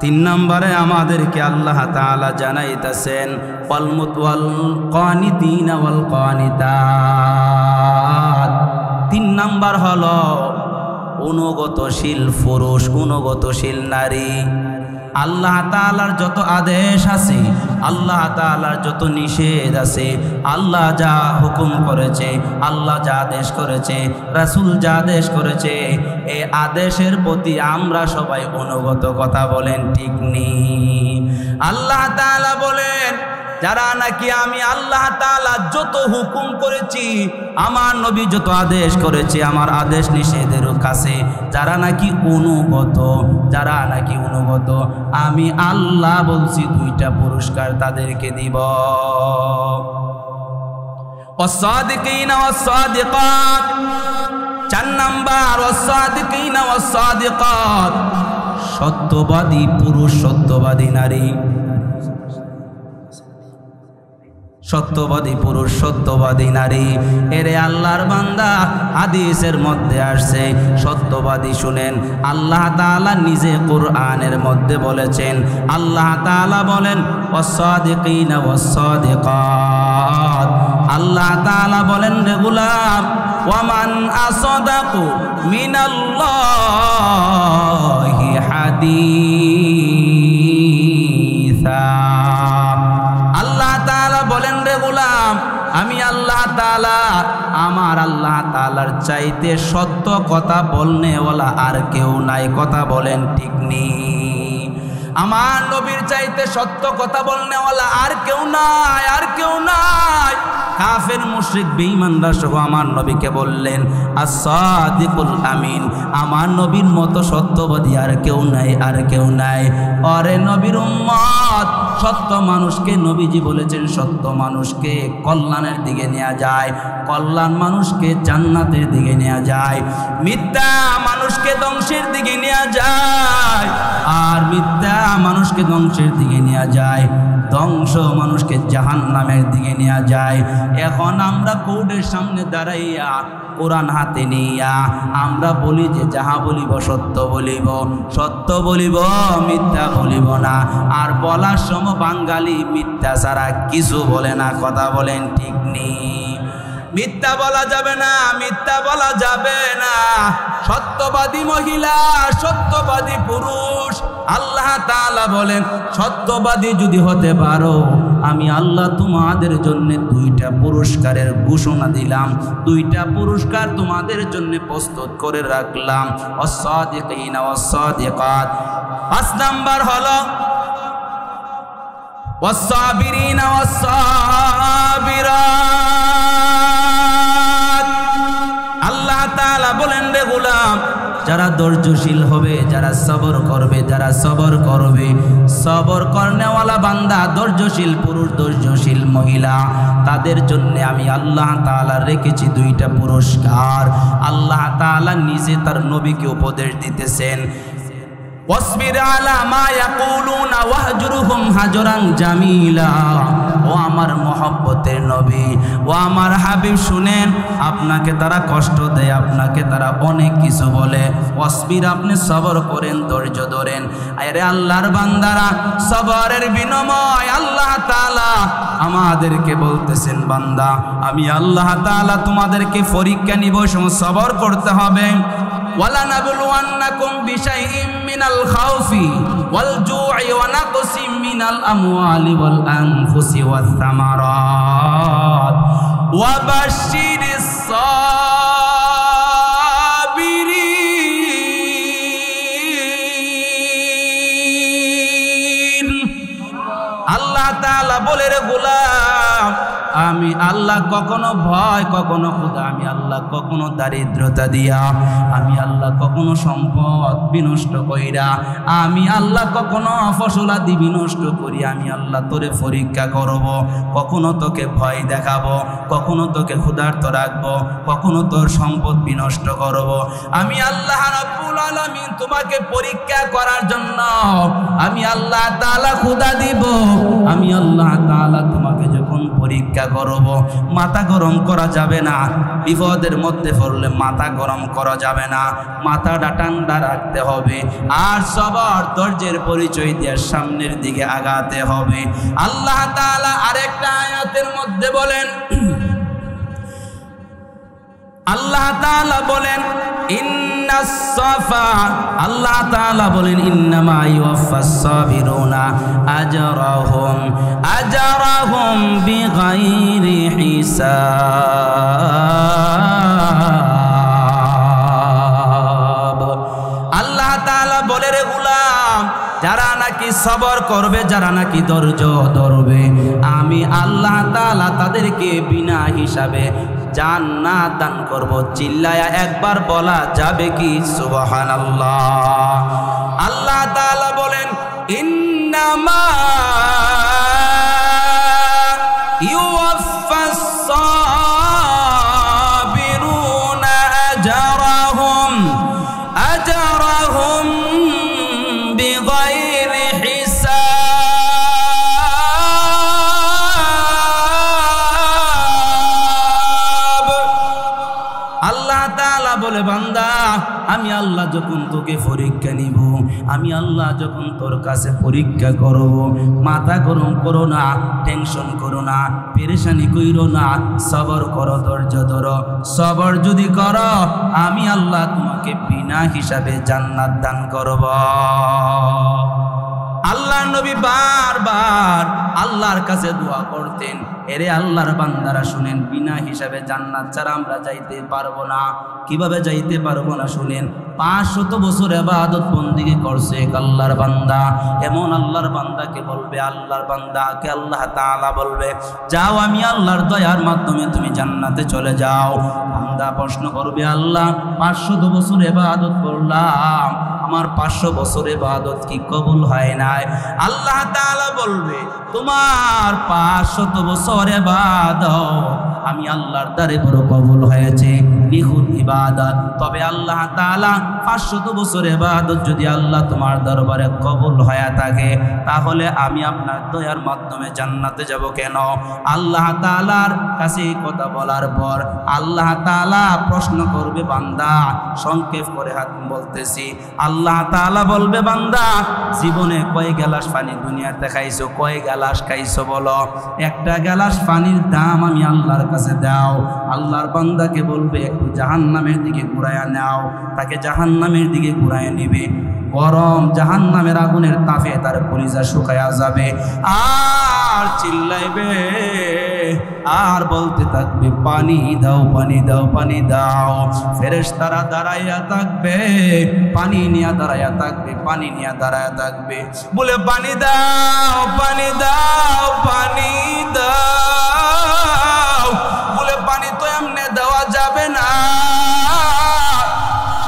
3 নম্বরে আমাদেরকে আল্লাহ তাআলা জানাইতেছেন ওয়াল কানিতিনা ওয়াল কানিতাত। 3 নম্বর হলো অনুগতশীল পুরুষ, অনুগতশীল নারী। আল্লাহ তাআলার যত আদেশ আছে, আল্লাহ তাআলার যত নিষেধ আছে, আল্লাহ যা হুকুম করেছে, আল্লাহ যা আদেশ করেছে, রাসূল যা আদেশ করেছে, এই আদেশের প্রতি আমরা সবাই অনুগত। কথা বলেন ঠিক নেই? আল্লাহ তাআলা বলেন যারা নাকি আমি আল্লাহ তাআলা যত হুকুম করেছি, আমার নবী যত আদেশ করেছে, আমার আদেশ নিষেধের কাছে যারা নাকি অনুগত, যারা নাকি অনুগত, আমি আল্লাহ বলছি 2টা পুরস্কার তাদেরকে দিব। ওয়াস-সাদিকিনা ওয়াস-সাদিকাত। 4 নাম্বার ওয়াস-সাদিকিনা ওয়াস-সাদিকাত, সত্যবাদী পুরুষ, সত্যবাদী নারী। সত্যবাদী পুরুষ, সত্যবাদী নারী। এরে আল্লাহর বান্দা, হাদিসের মধ্যে আসছে সত্যবাদী। শুনেন, আল্লাহ তাআলা নিজে কোরআনের মধ্যে বলেছেন, আল্লাহ তাআলা বলেন ওয়াস-সাদিকিনা ওয়াস-সাদিকাত। আল্লাহ তাআলা বলেন রে গোলাম, ওয়ামান আসাদাকু মিনাল্লাহি হাদিসা। আল্লাহ তাআলা বলেন রে গোলাম, আমি আল্লাহ তাআলা, আমার আল্লাহ তাআলার চাইতে সত্য কথা বলনেওয়ালা আর কেউ নাই। কথা বলেন ঠিক নেই? আমার নবীর চাইতে সত্য কথা বলনেওয়ালা আর কেউ নাই, আর কেউ নাই। কাফের মুশরিক বেঈমানরা সহ আমার নবীকে বললেন আস-সাদিকুল আমিন, আমার নবীর মতো সত্যবাদী আর কেউ নাই, আর কেউ নাই। আরে নবীর উম্মত, সত্য মানুষকে নবীজি বলেছেন সত্য মানুষকে কল্যাণের দিকে নেওয়া যায়, কল্যাণ মানুষকে জান্নাতের দিকে নেওয়া যায়, মিথ্যা মানুষকে ধ্বংসের দিকে নেওয়া যায়, আর মিথ্যা মানুষকে ধ্বংসের দিকে নেওয়া যায়, ধ্বংস মানুষকে জাহান্নামের দিকে নেওয়া যায়। এখন আমরা কোর্টের সামনে দাঁড়াইয়া কোরআন হাতে নিয়া আমরা বলি যে যাহা বলিব সত্য বলিব, সত্য বলিব, মিথ্যা বলিব না। আর বলার সময় বাঙালি মিথ্যা ছাড়া কিছু বলে না। কথা বলেন ঠিক নেই? মিথ্যা বলা যাবে না, মিথ্যা বলা যাবে না। সত্যবাদী মহিলা, সত্যবাদী পুরুষ, আল্লাহ তাআলা বলেন সত্যবাদী যদি হতে পারো, আমি আল্লাহ তোমাদের জন্য 2টা পুরস্কারের ঘোষণা দিলাম, 2টা পুরস্কার তোমাদের জন্য প্রস্তুত করে রাখলাম। ওয়াস-সাদিকিনা ওয়াস-সাদিকাত। 5 নাম্বার হলো ওয়াস-সাবিরিনা ওয়াস-সাবিরাত। আল্লাহ তাআলা বলেন রে গোলাম, যারা ধৈর্যশীল হবে, যারা সবর করবে, যারা সবর করবে, সবর করনেওয়ালা বান্দা, ধৈর্যশীল পুরুষ, ধৈর্যশীল মহিলা, তাদের জন্য আমি আল্লাহ তাআলা রেখেছি দুইটা পুরস্কার। আল্লাহ তাআলা নিজে তার নবীকে উপদেশ দিতেছেন, ওয়াসবির আলা মা ইয়াকুলুনা ওয়াহজুরহুম হাজরান জামিলা। ও আমার মহব্বতের নবী, ও আমার হাবিব, শুনেন, আপনাকে তারা কষ্ট দেয়, আপনাকে তারা অনেক কিছু বলে, ওয়াসবির, আপনি সবর করেন, ধৈর্য ধরেন। আরে আল্লাহর বান্দারা, সবরের বিনিময় আল্লাহ তাআলা আমাদেরকে বলতেছেন, বান্দা আমি আল্লাহ তাআলা তোমাদেরকে পরীক্ষা নিব, সবর করতে হবে। وَلَنَبْلُوَنَّكُمْ بِشَيْءٍ مِّنَ الْخَوْفِ وَالْجُوعِ وَنَقْصٍ مِّنَ الْأَمْوَالِ وَالْأَنفُسِ وَالثَّمَرَاتِ وَبَشِّرِ الصَّابِرِينَ। আল্লাহ তাআলা বলে, রে গোলাম, আমি আল্লাহ কখনো ভয়, কখনো ক্ষুধা, আমি আল্লাহ কখনো দারিদ্রতা দিয়া, আমি আল্লাহ কখনো সম্পদ বিনষ্ট কইরা, আমি আল্লাহ কখনো ফসলাদি বিনষ্ট করি, আমি আল্লাহ তোরে পরীক্ষা করব, কখনো তোকে ভয় দেখাবো, কখনো তোকে ক্ষুধার্ত রাখবো, কখনো তোর সম্পদ বিনষ্ট করব। আমি আল্লাহ রাব্বুল আলামিন তোমাকে পরীক্ষা করার জন্য আমি আল্লাহ তাআলা ক্ষুধা দিব। আমি আল্লাহ তাআলা তোমাকে যখন পরীক্ষা করব, মাথা গরম করা যাবে না, বিপদের মধ্যে পড়লে মাথা গরম করা যাবে না, মাথাটা ঠান্ডা রাখতে হবে, আর সবর ধৈর্যের পরিচয় দিয়ে সামনের দিকে আগাতে হবে। আল্লাহ তাআলা আরেকটা আয়াতের মধ্যে বলেন, আল্লাহ তাআলা বলেন, ইন্নাস সাফা, আল্লাহ তাআলা বলেন, ইন্নামা ইউওয়াফাস সাবিরুনা আজরাহুম বিগাইরি হিসাব। আল্লাহ তাআলা বলে, রে গোলাম, যারা নাকি সবর করবে, যারা নাকি ধৈর্য ধরবে, আমি আল্লাহ তাআলা তাদেরকে বিনা হিসাবে জান্নাত দান করব। চিল্লায়া একবার বলা যাবে কি সুবহানাল্লাহ? আল্লাহ তাআলা বলেন, ইন্নামা ইউওয়াফাস সাবিরুনা আজরাহুম বিগাইরি হিসাব। আল্লাহ তাআলা বলে, বান্দা আমি আল্লাহ যখন তোকে পরীক্ষা নিব, আমি আল্লাহ যখন তোর কাছে পরীক্ষা করব, মাথা গরম করো না, টেনশন করো না, পেরেশানি কইরো না, সবর করো, ধৈর্য ধরো। সবর যদি করো, আমি আল্লাহ তোমাকে বিনা হিসাবে জান্নাত দান করব। আল্লাহর নবী বারবার আল্লাহর কাছে দোয়া করতেন, এরে আল্লাহর বান্দারা শুনেন, বিনা হিসাবে জান্নাত ছাড়া আমরা যাইতে পারবো না। কিভাবে যাইতে পারবো না শুনেন, 500 বছর ইবাদত বন্দেগী করছে আল্লাহর বান্দা। এমন আল্লাহর বান্দাকে বলবে, আল্লাহর বান্দাকে আল্লাহ তাআলা বলবে, যাও আমি আল্লাহর দয়ার মাধ্যমে তুমি জান্নাতে চলে যাও। বান্দা প্রশ্ন করবে, আল্লাহ 500 বছর ইবাদত করলাম, আমার 500 বছর ইবাদত কি কবুল হয় নাই? আল্লাহ তাআলা বলবে, তোমার 500 বছর ইবাদত আমি আল্লাহর দ্বারে বড় কবুল হয়েছে, নিখুঁত ইবাদত। তবে আল্লাহ তাআলা 500 বছর ইবাদত যদি আল্লাহ তোমার দরবারে কবুল হয়ে থাকে, তাহলে আমি আপনার দয়ার মাধ্যমে জান্নাতে যাব কেন? আল্লাহ তাআলার কাছে এই কথা বলার পর আল্লাহ তাআলা প্রশ্ন করবে, বান্দা, সংক্ষেপ করে হাত বলতেছি, আল্লাহ তাআলা বলবে, বান্দা জীবনে কয় গ্লাস পানি দুনিয়াতে খাইছো, কয় গ্লাস খাইছো বলো? একটা গ্লাস পানির দাম আমি আল্লাহর কাছে দাও। আল্লাহর বান্দাকে বলবে, একটু জাহান্নামের দিকে ঘুরায়া নাও। তাকে জাহান্নামের দিকে ঘুরায় নিবে, গরম জাহান্নামের আগুনের তাপে তার কলিজা শুকায়া যাবে, আর চিল্লাইবে, আর বলতে থাকবে, পানি দাও, পানি দাও, পানি দাও। ফেরেশতারা দাঁড়াইয়া থাকবে, পানি নিয়ে দাঁড়াইয়া থাকবে, পানি নিয়ে দাঁড়াইয়া থাকবে, বলে, পানি দাও, পানি দাও, পানি দাও। বলে, পানি তো এমনি দেওয়া যাবে না,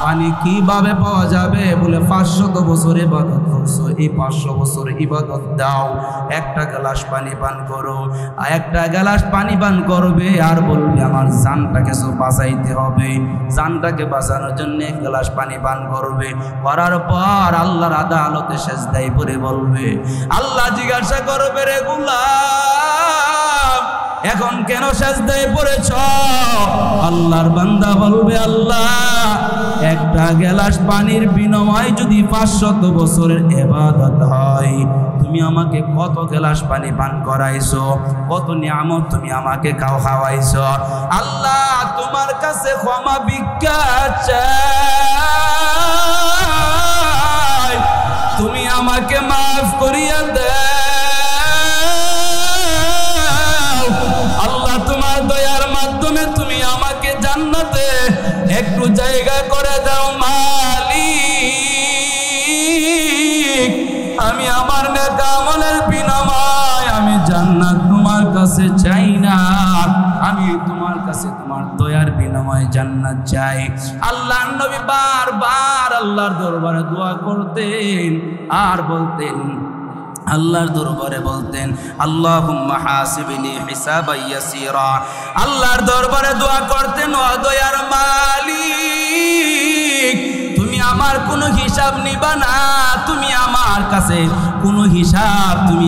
পানি কিভাবে পাওয়া যাবে? বলে 500 বছর ইবাদত করছো, এই 500 বছর ইবাদত দাও, একটা গ্লাস পানি পান করো। একটা গ্লাস পানি পান করবে আর বলবে আমার জানটাকে বাঁচাইতে হবে। জানটাকে বাঁচানোর জন্য এক গ্লাস পানি পান করবে। করার পর আল্লাহর আদালতে সেজদায় পড়ে বলবে, আল্লাহ জিজ্ঞাসা করবে, রে গোলাম এখন কেন সেজদায় পড়েছ? আল্লাহর বান্দা বলবে, আল্লাহ একটা গ্লাস পানির বিনিময়ে যদি 500 বছরের ইবাদত হয়, তুমি আমাকে কত গ্লাস পানি পান করাইছো, কত নিয়ামত তুমি আমাকে খাওয়াইছো। আল্লাহ তোমার কাছে ক্ষমা ভিক্ষা চাই, তুমি আমাকে মাফ করিয়া দাও। আল্লাহ তোমার দয়ার মাধ্যমে তুমি আমাকে জান্নাতে একটু জায়গা করে দাও মালিক। আমি আমার নেক আমলের বিনিময়ে আমি জান্নাত তোমার কাছে চাই না, আমি তোমার কাছে তোমার দয়ার বিনিময়ে জান্নাত চাই। আল্লাহর নবী বারবার আল্লাহর দরবারে দোয়া করতেন আর বলতেন, আল্লাহর দরবারে বলতেন, আল্লাহুম্মা হাসিবনি হিসাবান ইয়াসীরা। আল্লাহর দরবারে দোয়া করতেন, ও দয়ার মালিক তুমি আমার কোনো হিসাব নিবা না, তুমি আমার কাছে কোনো হিসাব তুমি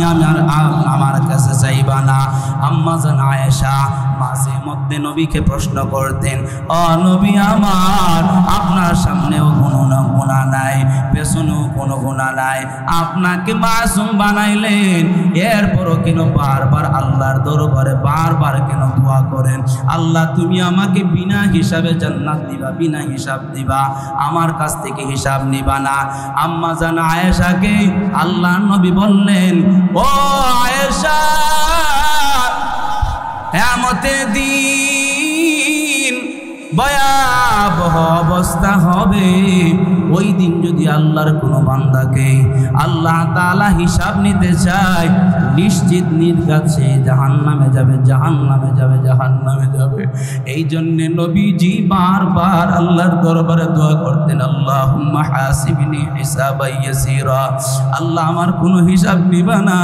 আমার কাছে চাইবা না। আম্মা জান আয়েশা মাঝে মধ্যে নবীকে প্রশ্ন করতেন, ও নবী আমার, আপনার সামনেও কোনো গুনাহ নাই, পেছনেও কোনো গুনাহ নাই, আপনাকে মাসুম বানাইলেন, এরপরও কেন বারবার আল্লাহর দরবারে বারবার কেন দোয়া করেন? আল্লাহ তুমি আমাকে বিনা হিসাবে জান্নাত দিবা, বিনা হিসাব দিবা, আমার কাছ থেকে হিসাব নিবা না। আম্মা জান আয়েশাকে আল্লাহর নবী বললেন, ও আয়েশা, কিয়ামতের দিন ভয়াবহ অবস্থা হবে। ওই দিন যদি আল্লাহর কোনো বান্দাকে আল্লাহ তাআলা হিসাব নিতে চায়, নিশ্চিত নির্ঘাত সে জাহান্নামে যাবে, জাহান্নামে যাবে, জাহান্নামে যাবে। এই জন্য নবীজি বারবার আল্লাহর দরবারে দোয়া করতেন, আল্লাহুম্মা হাসিবনি হিসাবান ইয়াসীরা। আল্লাহ আমার কোনো হিসাব নিবা না,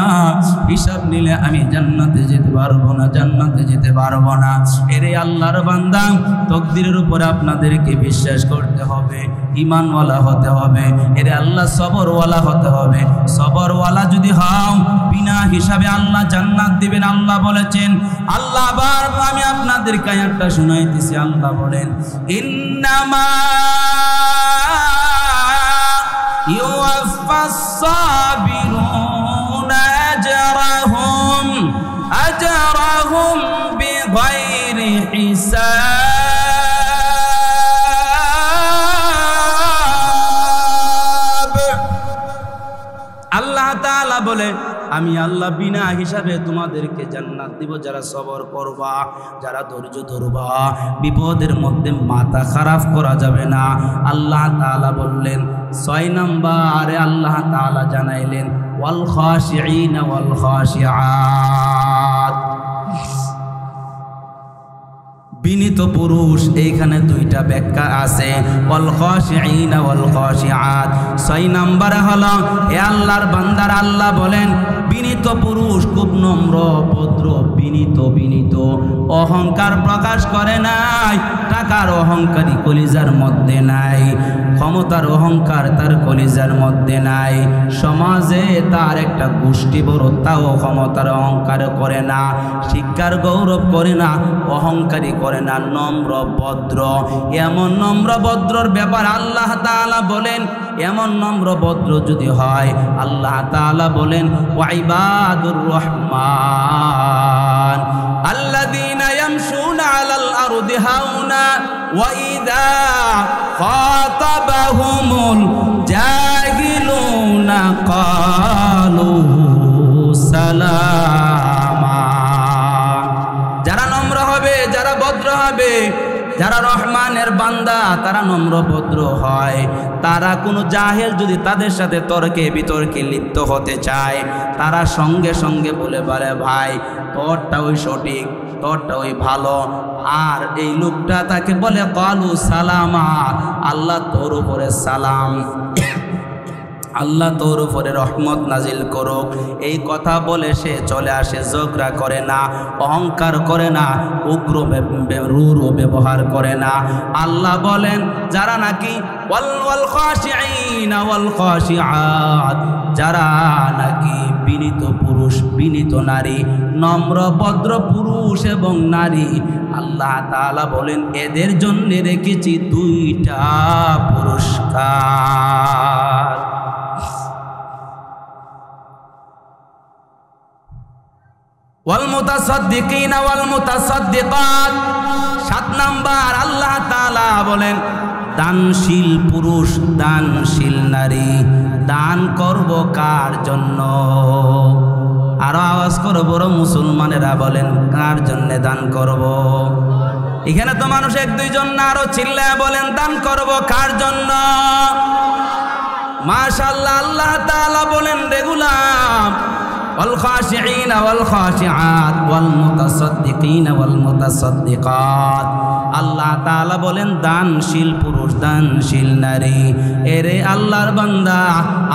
হিসাব নিলে আমি জান্নাতে যেতে পারবো না, জান্নাতে যেতে পারবো না। এরে আল্লাহর বান্দা, তকদিরের উপরে আপনাদেরকে বিশ্বাস করতে হবে, ঈমানওয়ালা হতে হবে। এরে আল্লাহ সবরওয়ালা হতে হবে। সবরওয়ালা যদি হও, বিনা হিসাবে আল্লাহ জান্নাত দিবেন। আল্লাহ বলেছেন, আল্লাহ আবার আমি আপনাদেরকে আয়াতটা শুনাইতেছি। আল্লাহ বলেন, ইন্নামা ইউওয়াফাস সাবিরুনা আজরাহুম বিগাইরি হিসাব। আল্লাহ তাআলা বলে, আমি আল্লাহ বিনা হিসাবে তোমাদেরকে জান্নাত দিব যারা সবর করবা, যারা ধৈর্য ধরবা। বিপদের মধ্যে মাথা খারাপ করা যাবে না। আল্লাহ তাআলা বললেন 6 নম্বরে আল্লাহ তাআলা জানাইলেন, ওয়াল খাশিঈনা ওয়াল খাশিআত। বিনীত পুরুষ, এইখানে দুইটা ব্যাখ্যা আছে, ওয়াল খাশিঈনা ওয়াল খাশিআত। 6 নম্বরে হলো, হে আল্লাহর বান্দার, আল্লাহ বলেন বিনীত পুরুষ খুব নম্র ভদ্র, বিনীত, অহংকার প্রকাশ করে নাই, টাকার অহংকারী কলিজার মধ্যে নাই, ক্ষমতার অহংকার তার কলিজার মধ্যে নাই, সমাজে তার একটা গোষ্ঠী বড় তাও ক্ষমতার অহংকার করে না, শিক্ষার গৌরব করে না, অহংকারী করে না, নম্র ভদ্র। এমন নম্র ভদ্রর ব্যাপার আল্লাহ তাআলা বলেন, এমন নম্র ভদ্র যদি হয়, আল্লাহ তাআলা বলেন, ওয়াইবাদুর রহমান আল্লাযীনা ইয়ামশুনা আলাল আরদি হাওনা ওয়া ইযা খাতাবাহুমুল জাহিলুনা ক্বালু সালামা। যারা নম্র হবে, যারা ভদ্র হবে, যারা রহমানের বান্দা তারা নম্রভদ্র হয়। তারা কোনো জাহেল যদি তাদের সাথে তর্কে বিতর্কে লিপ্ত হতে চায়, তারা সঙ্গে সঙ্গে বলে বলে ভাই তোরটা ওই সঠিক, তোরটা ওই ভালো। আর এই লোকটা তাকে বলে কালু সালামা, আল্লাহ তোর উপরে সালাম, আল্লাহ তোর উপরে রহমত নাজিল করুক। এই কথা বলে সে চলে আসে। ঝগড়া করে না, অহংকার করে না, উগ্র রূঢ় ব্যবহার করে না। আল্লাহ বলেন যারা নাকি ওয়াল খাশিঈনা ওয়াল খাশিআত, যারা নাকি বিনীত পুরুষ বিনীত নারী, নম্র ভদ্র পুরুষ এবং নারী, আল্লাহ তাআলা বলেন এদের জন্য রেখেছি দুইটা পুরস্কার। ওয়াল মুতাসাদ্দিকিনা ওয়াল মুতাসাদ্দিকাত, 7 নাম্বার আল্লাহ তাআলা বলেন দানশীল পুরুষ দানশীল নারী। দান করব কার জন্য? আরো আওয়াজ করো বড় মুসলমানেরা বলেন কার জন্য দান করব? এখানে তো মানুষ 1-2 জন না, আরো চিল্লায় বলেন দান করব কার জন্য? মাশাআল্লাহ, আল্লাহ তাআলা বলেন রেগুলাম ওয়াল খাশিঈনা ওয়াল খাশিআত ওয়াল মুতাসাদ্দিকিনা ওয়াল মুতাসাদ্দিকাত। আল্লাহ তাআলা বলেন দানশীল পুরুষ দানশীল নারী। এরে আল্লাহর বান্দা,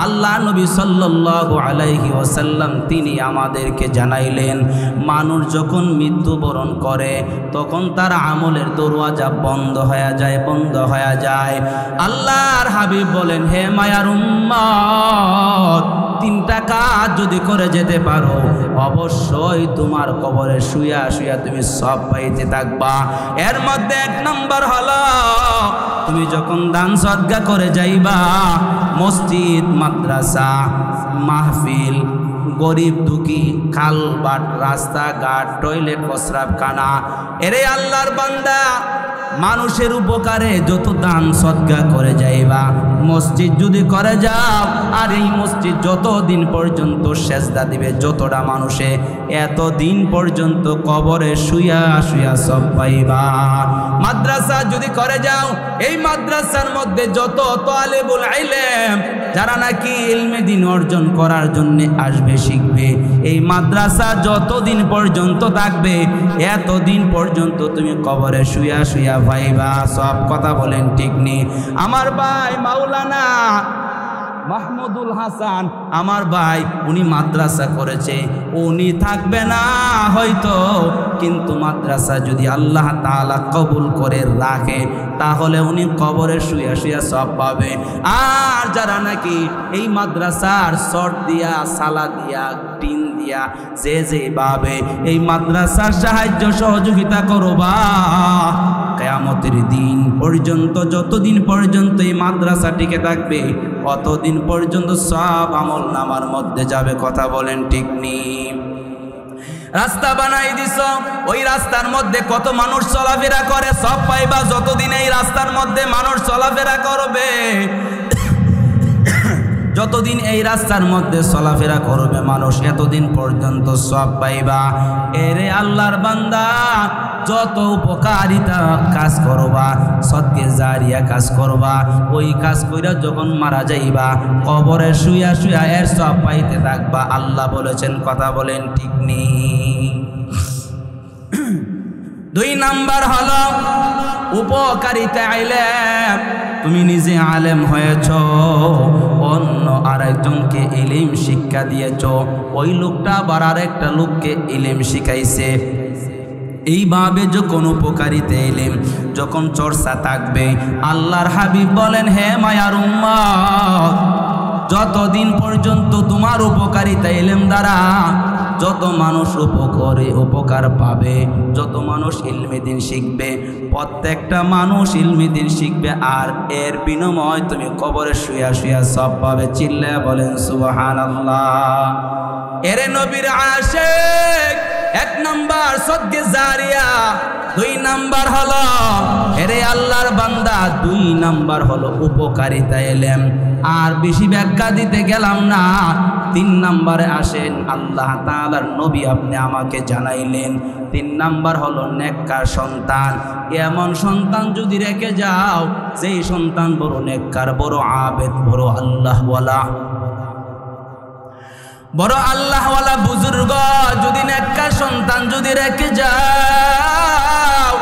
আল্লাহ নবী সাল্লাল্লাহু আলাইহি ওয়াসাল্লাম তিনি আমাদেরকে জানাইলেন মানুষ যখন মৃত্যুবরণ করে তখন তার আমলের দরওয়াজা বন্ধ হয়ে যায়, বন্ধ হয়ে যায়। আল্লাহর হাবিব বলেন হে মায়ার উম্মত, 3টা কাজ যদি করে যেতে পারো অবশ্যই তোমার কবরে শুয়া শুয়া তুমি সব পাইতে থাকবা। এর মধ্যে 1 নম্বর হলো তুমি যখন দান সদকা করে যাইবা, মসজিদ মাদ্রাসা মাহফিল গরিব দুঃখী খালবাট রাস্তাঘাট টয়লেট প্রস্রাবখানা, এরে আল্লাহর বান্দা মানুষের উপকারে যত দান সদকা করে যাইবা, মসজিদ যদি করে যাও, আর এই মসজিদ যতদিন পর্যন্ত সেজদা দিবে যতটা মানুষে, এতদিন পর্যন্ত কবরে শুয়া শুয়া সব পাইবা। মাদ্রাসা যদি করে যাও, এই মাদ্রাসার মধ্যে যত তালেবুল ইলম যারা নাকি ইলমে দ্বীন অর্জন করার জন্য আসবে শিখবে, এই মাদ্রাসা যতদিন পর্যন্ত থাকবে এতদিন পর্যন্ত তুমি কবরে শুয়া শুয়া পাইবা সব। কথা বলেন ঠিক নেই? আমার ভাই মাওলানা মাহমুদুল হাসান আমার ভাই, উনি মাদ্রাসা করেছে, উনি থাকবে না হয়তো, কিন্তু মাদ্রাসা যদি আল্লাহ তাআলা কবুল করে রাখে তাহলে উনি কবরে শুয়া শুয়া সব পাবে। আর যারা নাকি এই মাদ্রাসার শর্ট দিয়া সালা দিয়া টিন দিয়া যে ভাবে এই মাদ্রাসার সাহায্য সহযোগিতা করবা, কিয়ামতের দিন পর্যন্ত যতদিন পর্যন্ত এই মাদ্রাসা টিকে থাকবে অতদিন পর্যন্ত সব আমল নামার মধ্যে যাবে। কথা বলেন ঠিক নেই? রাস্তা বানাই দিছ, ওই রাস্তার মধ্যে কত মানুষ চলাফেরা করে, সব পাইবা যতদিন এই রাস্তার মধ্যে মানুষ চলাফেরা করবে, যতদিন এই রাস্তার মধ্যে চলাফেরা করবে মানুষ এতদিন পর্যন্ত সব পাইবা। এরে আল্লাহর বান্দা, যত উপকারিতা কাজ করবা, সদকে জারিয়া কাজ করবা, ওই কাজ কইরা যখন মারা যাইবা কবরে শুয়া শুয়া এর সব পাইতে থাকবা। আল্লাহ বলেছেন। কথা বলেন ঠিক নেই? 2 নাম্বার হলো উপকারিতা ইলম। তুমি নিজে আলেম হয়েছ, অন্য আরেকজনকে ইলম শিক্ষা দিয়েছ, ওই লোকটা আবার আরেকটা লোককে ইলম শিখাইছে। এইভাবে যখন উপকারিতা ইলম যখন চর্চা থাকবে, আল্লাহর হাবিব বলেন হে মায়ার উম্মত, যতদিন পর্যন্ত তোমার উপকারিতা ইলম দ্বারা যত মানুষ উপকার পাবে, যত মানুষ ইলমে দ্বীন শিখবে, প্রত্যেকটা মানুষ ইলমে দ্বীন শিখবে, আর এর বিনিময় তুমি কবরে শুয়া শুয়া সব পাবে। চিল্লায়া বলেন সুবহানাল্লাহ। এরে নবীর আশিক 1 নাম্বার সদকে জারিয়া, দুই নাম্বার হলো এরে আল্লাহর বান্দা, দুই নাম্বার হলো উপকারিতা এলেম। আর বেশি ব্যাখ্যা দিতে গেলাম না। তিন নাম্বারে আসেন, আল্লাহ তাআলার নবী আপনি আমাকে জানাইলেন, তিন নাম্বার হলো নেককার সন্তান। এমন সন্তান যদি রেখে যাও, যেই সন্তান বড় নেককার, বড় আবেদ, বড় আল্লাহওয়ালা, বড় আল্লাহওয়ালা বুজুর্গ, যদি নেককার সন্তান যদি রেখে যাও,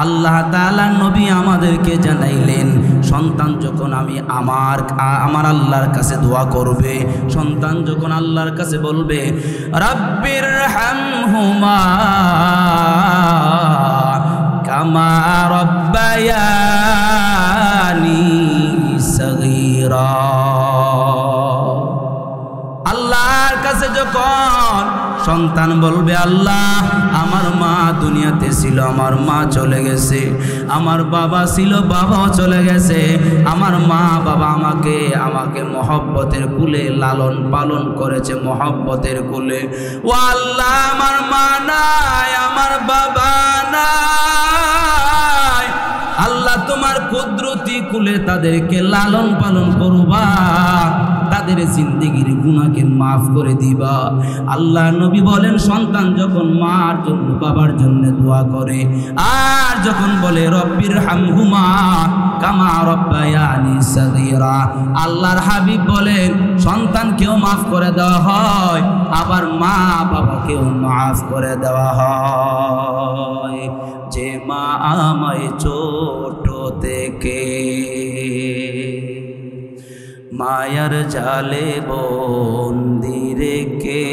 আল্লাহ তাআলা নবী আমাদেরকে জানাইলেন, সন্তান যখন আমার আল্লাহর কাছে দোয়া করবে, সন্তান যখন আল্লাহর কাছে বলবে রাব্বির হামহুমা কামা রাব্বায়ানি সগীরা, আল্লাহর কাছে যখন সন্তান বলবে আল্লাহ আমার মা দুনিয়াতে ছিল, আমার মা চলে গেছে, আমার বাবা ছিল, বাবাও চলে গেছে, আমার মা বাবা আমাকে মহব্বতের কুলে লালন পালন করেছে, মহব্বতের কুলে। ও আল্লাহ আমার মা নাই, আমার বাবা নাই, আল্লাহ তোমার কুদরতি কুলে তাদেরকে লালন পালন করবা, তাদের জিন্দেগির গুনাহকে মাফ করে দিবা। আল্লাহ নবী বলেন, সন্তান যখন মার জন্য বাবার জন্য দোয়া করে, আর যখন বলে রব্বির হামহুমা কামা রাব্বায়ানি সগীরা, আল্লাহর হাবিব বলেন সন্তানকেও মাফ করে দেওয়া হয়, আবার মা বাবাকেও মাফ করে দেওয়া হয়। যে মা আমায় ছোট থেকে মায়ার জালে বন্দি রেখে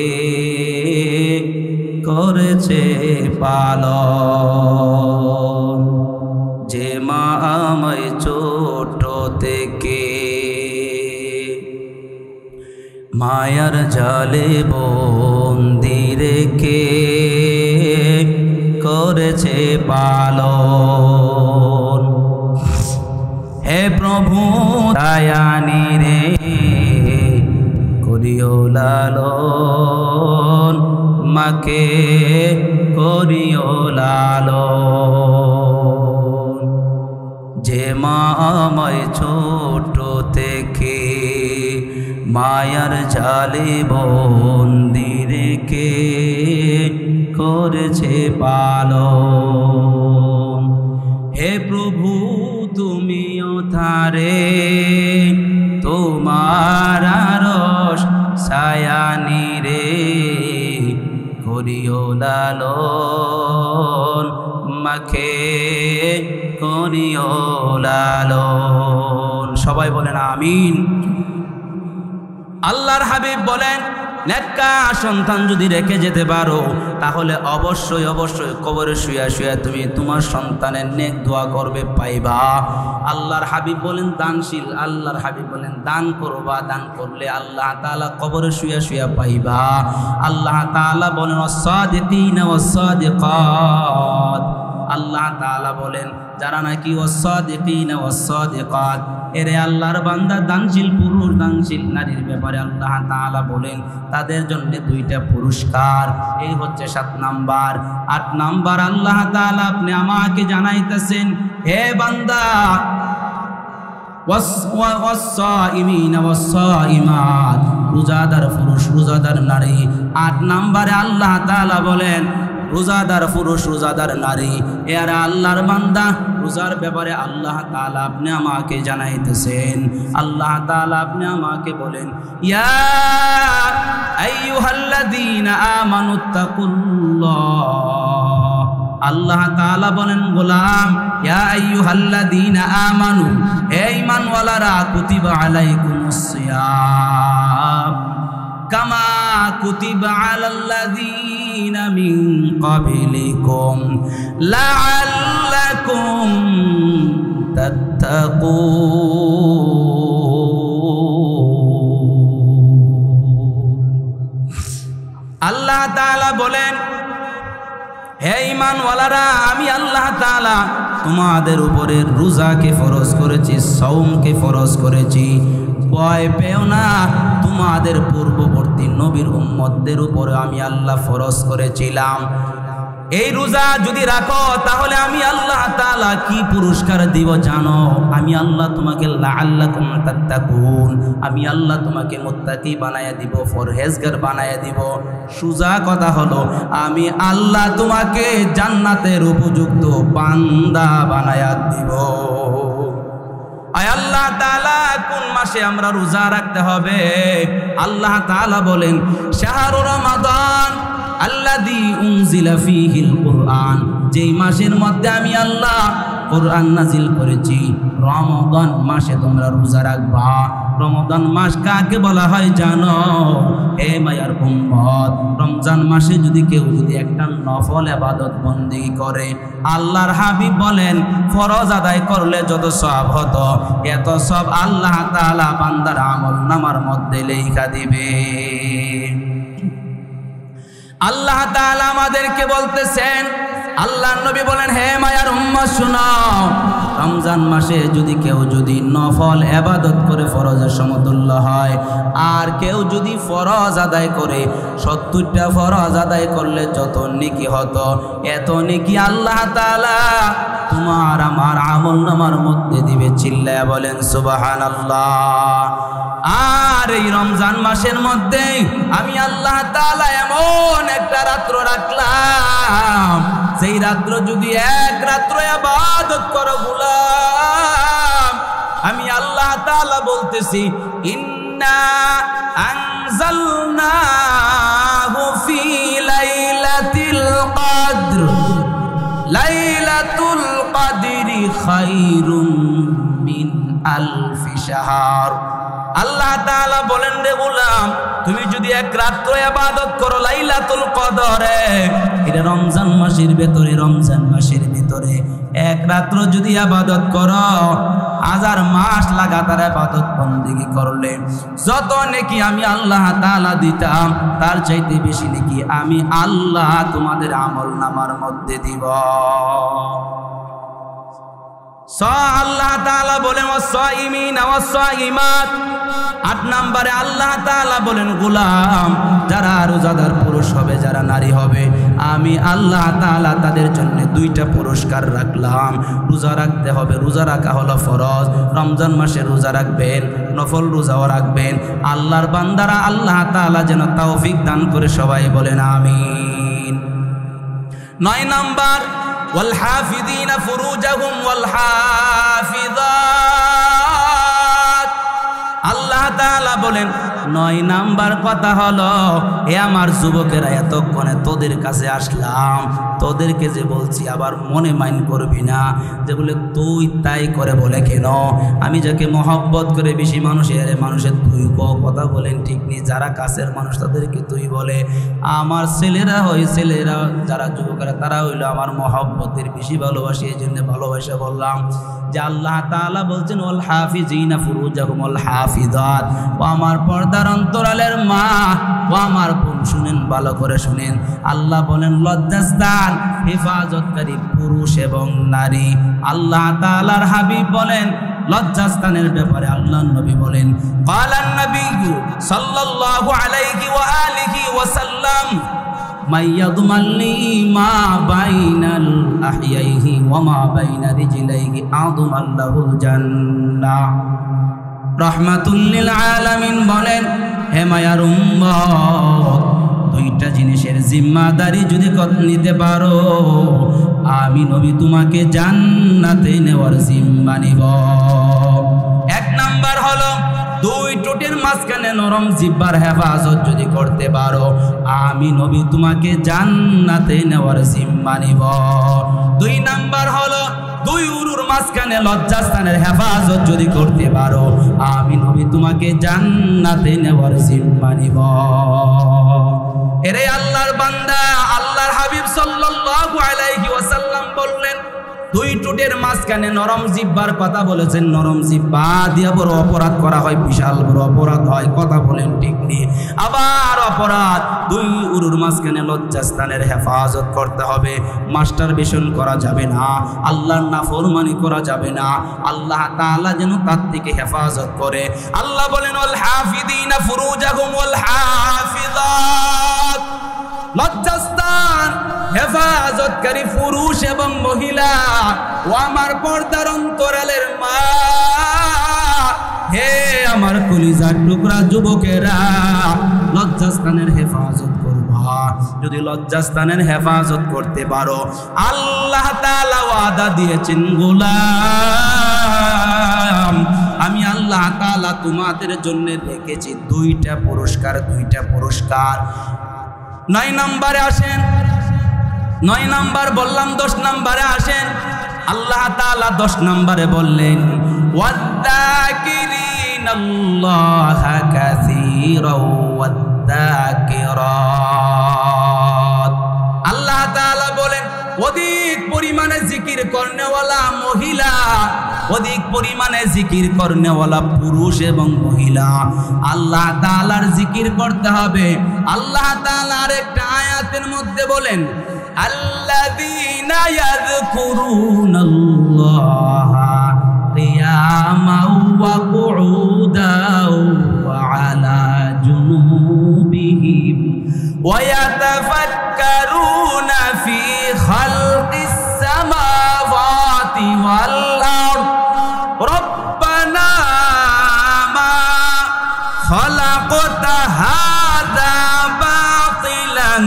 করেছে পালন, যে মা আমায় ছোট থেকে মায়ার জালে বন্দি রেখে করেছে পালন। হে প্রভু দয়ানি রে করিও লালন, মাকে করিও লালন, যে মা আমায় ছোট থেকে মায়ার জালে বন্দি রেখে করেছে পালন। হে প্রভু তুমিও তারে তোমার আরশ ছায়ানি রে করিও লালন, মাকে করিও লালন। সবাই বলেন আমিন। আল্লাহর হাবিব বলেন, নেককার সন্তান যদি রেখে যেতে পারো, তাহলে অবশ্যই অবশ্যই কবরে শুয়া শুয়া তুমি তোমার সন্তানের নেক দোয়া করবে, পাইবা। আল্লাহর হাবিব বলেন দানশীল, আল্লাহর হাবিব বলেন দান করবা, দান করলে আল্লাহ তাআলা কবরে শুয়া শুয়া পাইবা। আল্লাহ তাআলা বলেন ওয়াস-সাদিকিনা ওয়াস-সাদিকাত, আল্লাহ তাআলা বলেন যারা নাকি ওয়াস-সাদিকিনা ওয়াস-সাদিকাত, এরে আল্লাহর বান্দা দানশীল পুরুষ দানশীল নারীর ব্যাপারে আল্লাহ তাআলা বলেন তাদের জন্য দুইটা পুরস্কার। এই হচ্ছে 7 নাম্বার। 8 নাম্বার আল্লাহ তাআলা আপনি আমাকে জানাইতেছেন, হে বান্দা ওয়াস-সাইমিনা ওয়াস-সাইমাত, রোজাদার পুরুষ রোজাদার নারী। 8 নাম্বারে আল্লাহ তাআলা বলেন রোজাদার পুরুষ রোজাদার নারী, এরা আল্লাহর বান্দা, রোজার ব্যাপারে আল্লাহ তাআলা আপনি আমাকে জানাইতেছেন। আল্লাহ তাআলা আপনি আমাকে বলেন ইয়া আইয়ুহাল্লাযীনা আমানুত্তাকুল্লাহ, আল্লাহ তাআলা বলেন গোলাম ইয়া আইয়ুহাল্লাযীনা আমানু, হে ঈমানওয়ালারা, কুতিবা আলাইকুমুস সিয়াম কামা কুতিবা আলাল্লাযীনা মিন ক্বাবলিকুম লাআল্লাকুম তাত্তাকুন। আল্লাহ তাআলা বলেন হে ঈমানওয়ালারা, আমি আল্লাহ তাআলা তোমাদের উপরে রোজাকে ফরজ করেছি, সাওমকে ফরজ করেছি। ভয় পেও না, তোমাদের পূর্ববর্তী নবীর উম্মতদের উপরে আমি আল্লাহ ফরজ করেছিলাম। এই রোজা যদি রাখো তাহলে আমি আল্লাহ তাআলা কি পুরস্কার দিব জানো? আমি আল্লাহ তোমাকে লাআল্লাকুম তাত্তাকুন, আমি আল্লাহ তোমাকে মুত্তাকি বানায়া দিব, পরহেজগার বানায়া দিব। সোজা কথা হলো আমি আল্লাহ তোমাকে জান্নাতের উপযুক্ত বান্দা বানায়া দিব। আয় আল্লাহ তাআলা কোন মাসে আমরা রোজা রাখতে হবে? আল্লাহ তাআলা বলেন শাহরু রমাদান আল্লাযী উনজিলা ফীহিল কুরআন, যেই মাসের মধ্যে আমি আল্লাহ কোরআন নাজিল করেছি। রমাদান মাসে তোমরা রোজা রাখবা। রমাদান মাস কাকে বলা হয় জানো? হে মায়ার উম্মত, রমজান মাসে যদি কেউ একটা নফল ইবাদত বন্দেগী করে, আল্লাহর হাবিব বলেন ফরজ আদায় করলে যত সওয়াব হতো এত সব আল্লাহ তাআলা বান্দার আমলনামার মধ্যে লেখা দিবে। আল্লাহ তাআলা আমাদেরকে বলতেছেন, আল্লাহর নবী বলেন হে মায়ার উম্মত শুনো, রমজান মাসে কেউ যদি নফল ইবাদত করে ফরজের সমতুল্য হয়, আর কেউ যদি ফরজ আদায় করে 70টা ফরজ আদায় করলে যত নেকি হতো এত নেকি আল্লাহ তাআলা তোমার আমার আমলনামার মধ্যে দিবে। চিল্লায়া বলেন সুবহানাল্লাহ। আর এই রমজান মাসের মধ্যে আমি আল্লাহ তাআলা এমন একটা রাত্র রাখলাম, সেই রাত্র যদি এক রাত্র ইবাদত করো গোলাম, আমি আল্লাহ তাআলা বলতেছি ইন্না আনজালনাহু ফি লাইলাতিল কদর, লাইলাতুল কদরি খায়রুম মিন আলফি শাহর। আল্লাহ তাআলা বলেন রে গোলাম, তুমি যদি এক রাত্র ইবাদত করো লাইলাতুল কদরে, এটা রমজান মাসের ভিতরে এক রাত্র যদি ইবাদত করো, 1000 মাস লাগাতার ইবাদত বন্দেগী করলে যত নেকি আমি আল্লাহ তাআলা দিতাম তার চাইতে বেশি নেকি আমি আল্লাহ তোমাদের আমলনামার মধ্যে দিব। আল্লাহ তাআলা বলেন ওয়াসাইমিন ওয়াসাইমাত। 8 নম্বরে আল্লাহ তাআলা বলেন গোলাম যারা রোজাদার পুরুষ হবে, যারা নারী হবে, আমি আল্লাহ তাআলা তাদের জন্য 2টা পুরস্কার রাখলাম। রোজা রাখতে হবে, রোজা রাখা হলো ফরজ। রমজান মাসে রোজা রাখবেন, নফল রোজাও রাখবেন। আল্লাহর বান্দারা আল্লাহ তাআলা যেন তৌফিক দান করে, সবাই বলেন আমিন। 9 নম্বর والحافظين فروجهم والحافظات। আল্লাহ তাআলা বলেন 9 নাম্বার কথা হলো, এ আমার যুবকেরা এতক্ষণে তোদের কাছে আসলাম, তোদেরকে যে বলছি আবার মনে মাইন্ড করবি না যেগুলো তুই তাই করে বলে কেন? আমি যাকে মহব্বত করে বেশি মানুষের তুই কথা বলেন ঠিক নেই, যারা কাছের মানুষ তাদেরকে তুই বলে। আমার ছেলেরা যারা যুবকেরা তারা হইলো আমার মহব্বতের বেশি ভালোবাসি, এই জন্য ভালোবাসা বললাম যে আল্লাহ তাআলা বলছেন ওয়াল হাফিজিনা ফুরুজাহুম ওয়াল হাফিজাত। ও আমার পর্দার অন্তরালের মা, ও আমার বোন শুনেন, ভালো করে শুনেন। আল্লাহ বলেন লজ্জাস্থান হেফাজতকারী পুরুষ এবং নারী। আল্লাহ তাআলার হাবিব বলেন লজ্জাস্থানের ব্যাপারে আল্লাহর নবী বলেন ক্বালান নবিয়্যু সাল্লাল্লাহু আলাইহি ওয়া আলিহি ওয়া সাল্লাম মাইয়াদমাল্লি মা বাইনাল আহিয়াইহি ওয়া মা বাইনা রিজলাইহি আদমাল্লাহুল জান্নাহ। রাহমাতুল লিল আলামিন বলেন হে মায়ার উম্মত, 2টা জিনিসের জিম্মাদারি যদি নিতে পারো, আমি নবী তোমাকে জান্নাতে নেওয়ার জিম্মা নিব। 1 নাম্বার হলো 2 ঠোঁটের মাঝখানে নরম জিহ্বার হেফাজত যদি করতে পারো, আমি নবী তোমাকে জান্নাতে নেওয়ার জিম্মা নিব। 2 নাম্বার হলো 2 উরুর মাঝখানে লজ্জাস্থানের হেফাজত যদি করতে পারো, আমি নবী তোমাকে জান্নাতে নেওয়ার জিম্মা নিব। এরে আল্লাহর বান্দা, আল্লাহর হাবিব সাল্লাল্লাহু আলাইহি ওয়াসাল্লাম বললেন 2 ঠোঁটের মাঝখানে নরম জিহ্বার কথা বলেছেন। নরম জিহ্বা দিয়ে বড় অপরাধ করা হয়, বিশাল বড় অপরাধ হয়, কথা বলেন ঠিক নেই। আবার অপরাধ 2 উরুর মাঝখানে লজ্জাস্থানের হেফাজত করতে হবে। মাস্টারবেশন করা যাবে না, আল্লাহর নাফরমানি করা যাবে না। আল্লাহ তাআলা যেন তার থেকে হেফাজত করে। আল্লাহ বলেন ওয়াল হাফিদিনা ফুরুজাহুম ওয়াল হাফিজাত। লজ্জাস্থান হেফাজতকারী পুরুষ এবং মহিলা, ও আমার পর্দার অন্তরালের মা, হে আমার কলিজার টুকরা যুবকেরা, লজ্জাস্থানের হেফাজত করবা। যদি লজ্জাস্থানের হেফাজত করতে পারো, আল্লাহ তাআলা ওয়াদা দিয়েছেন, গোলাম আমি আল্লাহ তাআলা তোমাদের জন্য রেখেছি দুইটা পুরস্কার। 9 নম্বরে আসেন, 9 নম্বর বললাম, 10 নম্বরে আসেন। আল্লাহ তাআলা 10 নম্বরে বললেন, ওয়াদ্দাকিরিনাল্লাহা কাসীরাও ওয়াদ্দাকিরাত। আল্লাহ তাআলা বলেন, অধিক পরিমাণে জিকির করনেওয়ালা মহিলা, অধিক পরিমাণে জিকির করনেওয়ালা পুরুষ এবং মহিলা, আল্লাহ তাআলার জিকির করতে হবে। আল্লাহ তাআলা আরেকটা আয়াতের মধ্যে বলেন, আল্লাযীনা ইয়াযকুরুনাল্লাহা কিয়ামান ওয়া কুউদান ওয়া আলা জুনুবিহিম ওয়া ইয়াতাফাক্কারুনা ফি খালকিস সামাওয়াতি ওয়াল আরদ রব্বানা মা খালাকতা হাযা বাতিলান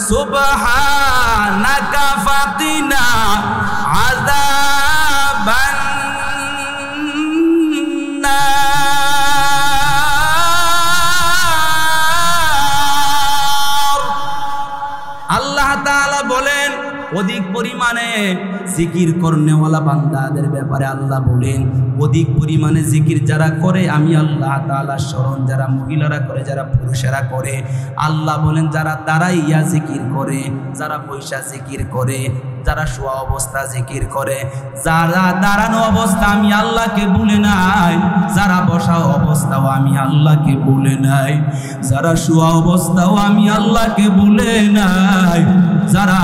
সুবহানাকা ফাকিনা আযাবান নার। আল্লাহ তাআলা বলেন, অধিক পরিমাণে জিকির করনেওয়ালা বান্দাদের ব্যাপারে আল্লাহ বলেন, অধিক পরিমাণে জিকির যারা করে আমি আল্লাহ তাআলা স্মরণ, যারা মহিলারা করে, যারা পুরুষেরা করে, আল্লাহ বলেন যারা দাঁড়াইয়া জিকির করে, যারা বৈশা জিকির করে, যারা শোয়া অবস্থা জিকির করে, যারা দাঁড়ানো অবস্থা আমি আল্লাহকে ভুলে নাই, যারা বসা অবস্থাও আমি আল্লাহকে ভুলে নাই, যারা শোয়া অবস্থাও আমি আল্লাহকে ভুলে নাই, যারা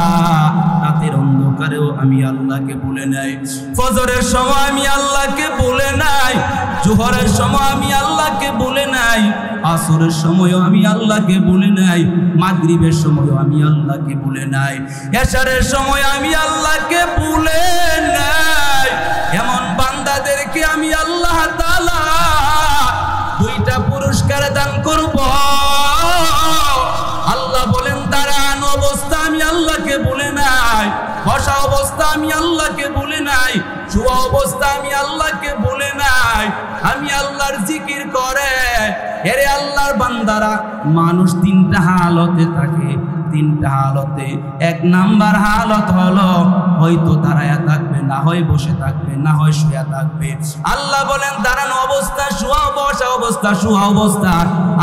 রাতের অন্ধকারেও আমি আল্লাহকে ভুলে নাই, ফজরের সময় আমি আল্লাহকে ভুলে নাই, জোহরের সময় আমি আল্লাহকে ভুলে নাই, আসরের সময়ও আমি আল্লাহকে ভুলে নাই, মাগরিবের সময়ও আমি আল্লাহকে ভুলে নাই, এশারের সময় আমি আল্লাহকে ভুলে নাই। এমন বান্দাদেরকে আমি আল্লাহ তাআলা দুইটা পুরস্কার দান করব। আল্লাহ বলেন, দাঁড়ানো অবস্থা আমি আল্লাহকে ভুলে নাই, বসা অবস্থা আমি আল্লাহকে ভুলে নাই, শোয়া অবস্থা আমি আল্লাহকে ভুলে নাই, আমি আল্লাহর জিকির করে। এরে আল্লাহর বান্দারা, মানুষ 3টা হালতে থাকে, 3টা হালতে। 1 নাম্বার হালত হলো হয়তো দাঁড়ায়া থাকবে, না হয় বসে থাকবে, না হয় শুয়ে থাকবে। আল্লাহ বলেন, দাঁড়ানো অবস্থা, শোয়া বসা অবস্থা, শোয়া অবস্থা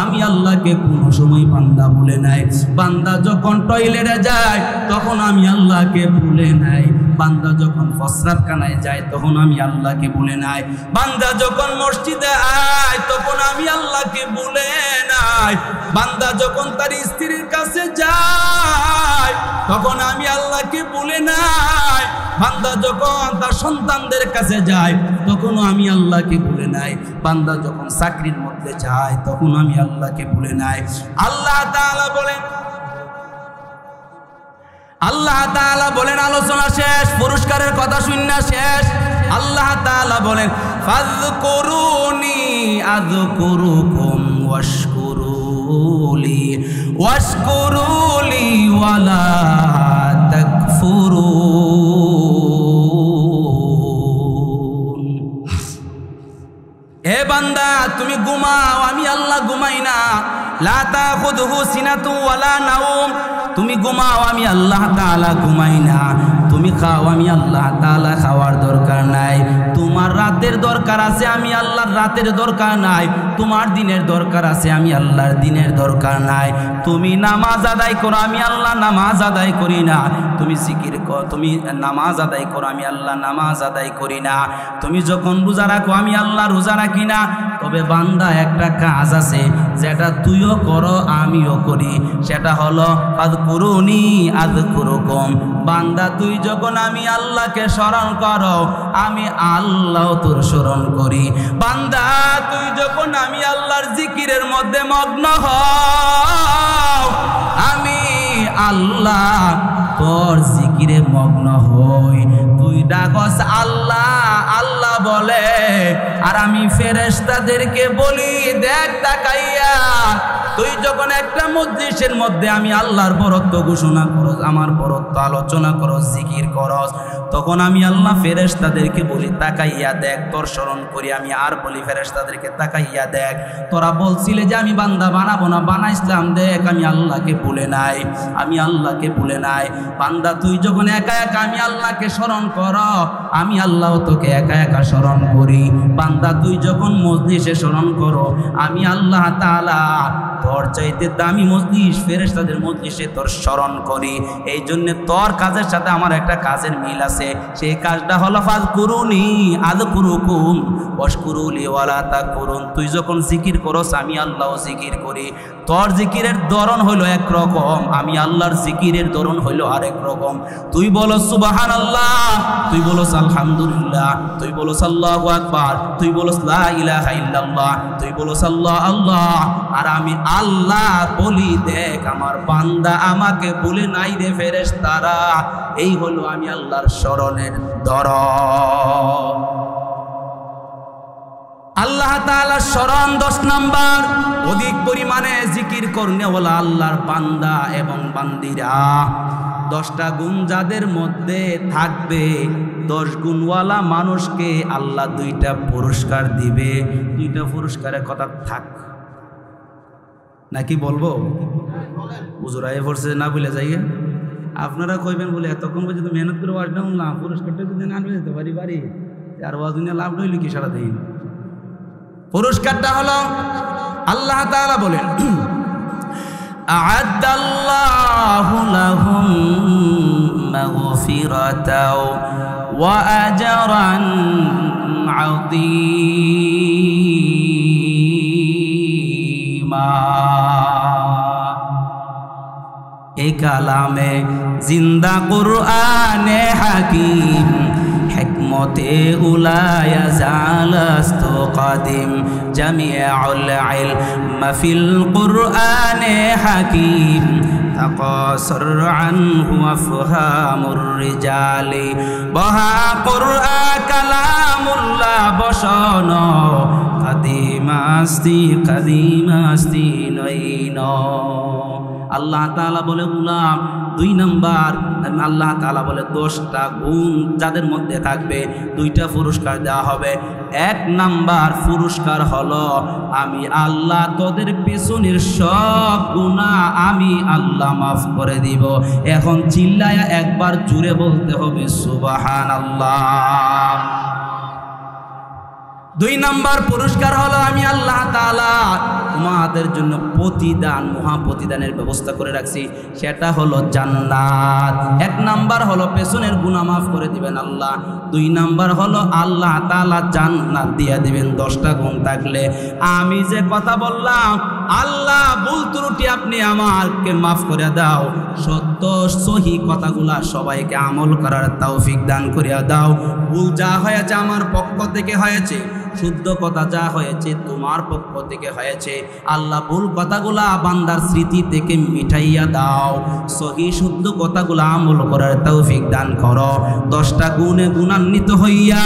আমি আল্লাহকে কোনো সময় বান্দা ভুলে নাই। বান্দা যখন টয়লেটে যায় তখন আমি আল্লাহকে ভুলে নাই, বান্দা যখন প্রস্রাবখানায় যায় তখন আমি আল্লাহকে ভুলে নাই, বান্দা যখন মসজিদে আয় তখন আমি আল্লাহকে ভুলে নাই, বান্দা যখন তার স্ত্রীর কাছে যায় তখন আমি আল্লাহকে ভুলে নাই, বান্দা যখন তার সন্তানদের কাছে যায় তখনও আমি আল্লাহকে ভুলে নাই, বান্দা যখন চাকরির মধ্যে যায় তখন আমি আল্লাহকে ভুলে নাই। আল্লাহ তাআলা বলেন, আল্লাহ তাআলা বলেন, আলোচনা শেষ, পুরস্কারের কথা শুননা শেষ। আল্লাহ তাআলা বলেন, ফাযকুরুনি আযকুরুকুম ওয়াশকুরুলি ওয়ালা তাকফুরুন। হে বান্দা, তুমি ঘুমাও, আমি আল্লাহ ঘুমাই না। লা তাখুযুহু সিনাতু ওয়ালা নাওম। তুমি ঘুমাও, আমি আল্লাহ তাআলা ঘুমাই না। তুমি খাও, আমি আল্লাহ তাআলা খাওয়ার দরকার নাই। তোমার রাতের দরকার আছে, আমি আল্লাহর রাতের দরকার নাই। তোমার দিনের দরকার আছে, আমি আল্লাহর দিনের দরকার নাই। তুমি নামাজ আদায় করো, আমি আল্লাহ নামাজ আদায় করি না। তুমি জিকির কর, তুমি নামাজ আদায় করো, আমি আল্লাহ নামাজ আদায় করি না। তুমি যখন রোজা রাখো, আমি আল্লাহ রোজা রাখি না। তবে বান্দা, একটা কাজ আছে যেটা তুইও করো আমিও করি, সেটা হলো ফাযকুরুনি আযকুরুকুম। বান্দা, তুই যখন আমি আল্লাহকে স্মরণ করো, আমি আল্লাহ তোর স্মরণ করি। বান্দা, তুই যখন আমি আল্লাহর জিকিরের মধ্যে মগ্ন হও, আমি আল্লাহ তোর জিকিরে মগ্ন হই। তুই ডাকস আল্লাহ আল্লাহ বলে, আর আমি ফেরেশতাদেরকে বলি দেখ তাকাইয়া, তুই যখন একটা মজলিসের মধ্যে আমি আল্লাহর বরত্ব ঘোষণা করস, আমার বরত্ব আলোচনা করস, জিকির করস, তখন আমি আল্লাহ ফেরেশতাদেরকে বলি তাকাইয়া দেখ, তোর স্মরণ করি আমি, আর বলি ফেরেশতাদেরকে তাকাইয়া দেখ, তোরা বলছিলে যে আমি বান্দা বানাবো না, বানাইছিলাম, দেখ আমি আল্লাহকে ভুলে নাই, আমি আল্লাহকে ভুলে নাই। বান্দা তুই যখন একা একা আমি আল্লাহকে স্মরণ কর, আমি আল্লাহ তোকে একা একা স্মরণ করি। বান্দা তুই যখন মজলিসে স্মরণ করো, আমি আল্লাহ তাআলা তোর চাইতে দামি মজলিস ফেরেশতাদের মজলিসে তোর স্মরণ করি। এই জন্য তোর কাজের সাথে আমার একটা কাজের মিল আছে, সেই কাজটা হলো ফাযকুরুনি আযকুরুকুম ওয়াশকুরুলি ওয়ালা তাকফুরুন। তুই যখন জিকির করস আমি আল্লাহ জিকির করি, তোর জিকিরের ধরন হইল একরকম, আমি আল্লাহর জিকিরের ধরন হইল আরেক রকম। তুই বলো সুবহানাল্লাহ, তুই বলো আলহামদুলিল্লাহ, তুই বলো আল্লাহু আকবার, তুই বলো লা ইলাহা ইল্লাল্লাহ, তুই বলো আল্লাহ আল্লাহ, আর আমি আল্লাহ বলি দেখ আমার বান্দা আমাকে ভুলে নাই রে ফেরেশতারা। এই হলো আমি আল্লাহর স্মরণের ধরন। আল্লাহ তাআলার স্মরণ 10 নাম্বার, অধিক পরিমাণে জিকির করনেওয়ালা আল্লাহর বান্দা এবং বান্দিরা 10টা গুণ যাদের মধ্যে থাকবে, 10 গুণওয়ালা মানুষকে আল্লাহ 2টা পুরস্কার দিবে। 2টা পুরস্কারের কথা থাক নাকি বলবো? হুজুরাই পড়ছে না বলে যাই, আপনারা কইবেন বলে এতক্ষণ পর্যন্ত মেহনত করে ওয়াজটা শুনলাম, পুরস্কারটা যদি না যেতে পারি বাড়ি আর ওয়াজ নিয়ে লাভ রইল কি সারাদিন। পুরস্কারটা হলো আল্লাহ তাআলা বলেন আ'আদাল্লাহু লাহুম মাগফিরাতাও ওয়া আজরান আযীমা। এই কালামে জিন্দা কুরআনে হাকিম হিকমতে উলায়া জালাস্তু কাদিম জামিউল ইলম ফিল কুরআনে হাকিম তাকাসর আনহু আফহামুর রিজালি বহা কুরআন কালামুল্লাহ বসন কাদিমাস্তি নইন। আল্লাহ তাআলা বলে গুলাম 2 নাম্বার, আল্লাহ তাআলা বলে 10টা গুণ যাদের মধ্যে থাকবে 2টা পুরস্কার দেওয়া হবে। 1 নাম্বার পুরস্কার হলো আমি আল্লাহ তোদের পেছনের সব গুনাহ আমি আল্লাহ মাফ করে দিব। এখন চিল্লায়া একবার জুড়ে বলতে হবে সুবহানাল্লাহ। 2 নাম্বার পুরস্কার হলো আমি আল্লাহ তাআলা তোমাদের জন্য প্রতিদান, মহা প্রতিদানের ব্যবস্থা করে রাখছি, সেটা হলো জান্নাত। 1 নাম্বার হলো পেছনের গুনাহ মাফ করে দিবেন আল্লাহ। 2 নাম্বার হলো আল্লাহ তাআলা জান্নাত দিয়ে দিবেন 10টা গুণ থাকলে। আমি যে কথা বললাম আল্লাহ ভুল ত্রুটি আপনি আমাকে মাফ করে দাও, সত্য সহি কথাগুলা সবাইকে আমল করার তৌফিক দান করিয়া দাও। ভুল যা হয়েছে আমার পক্ষ থেকে হয়েছে, শুদ্ধ কথা যা হয়েছে তোমার পক্ষ থেকে হয়েছে। আল্লাহ ভুল কথাগুলা বান্দার স্মৃতি থেকে মিটাইয়া দাও, সহি শুদ্ধ কথাগুলা আমল করার তৌফিক দান করো। 10টা গুণে গুণান্বিত হইয়া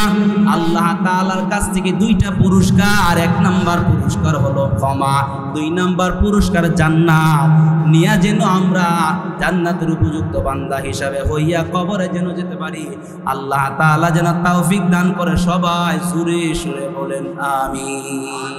আল্লাহ তাআলার কাছ থেকে 2টা পুরস্কার। 1 নাম্বার পুরস্কার হলো ক্ষমা, 2 নাম্বার পুরস্কার জান্নাত নিয়া যেন আমরা জান্নাতের উপযুক্ত বান্দা হিসাবে হইয়া কবরে যেন যেতে পারি। আল্লাহ তাআলা যেন তৌফিক দান করে। সবাই সুরে সুরে বলেন আমিন।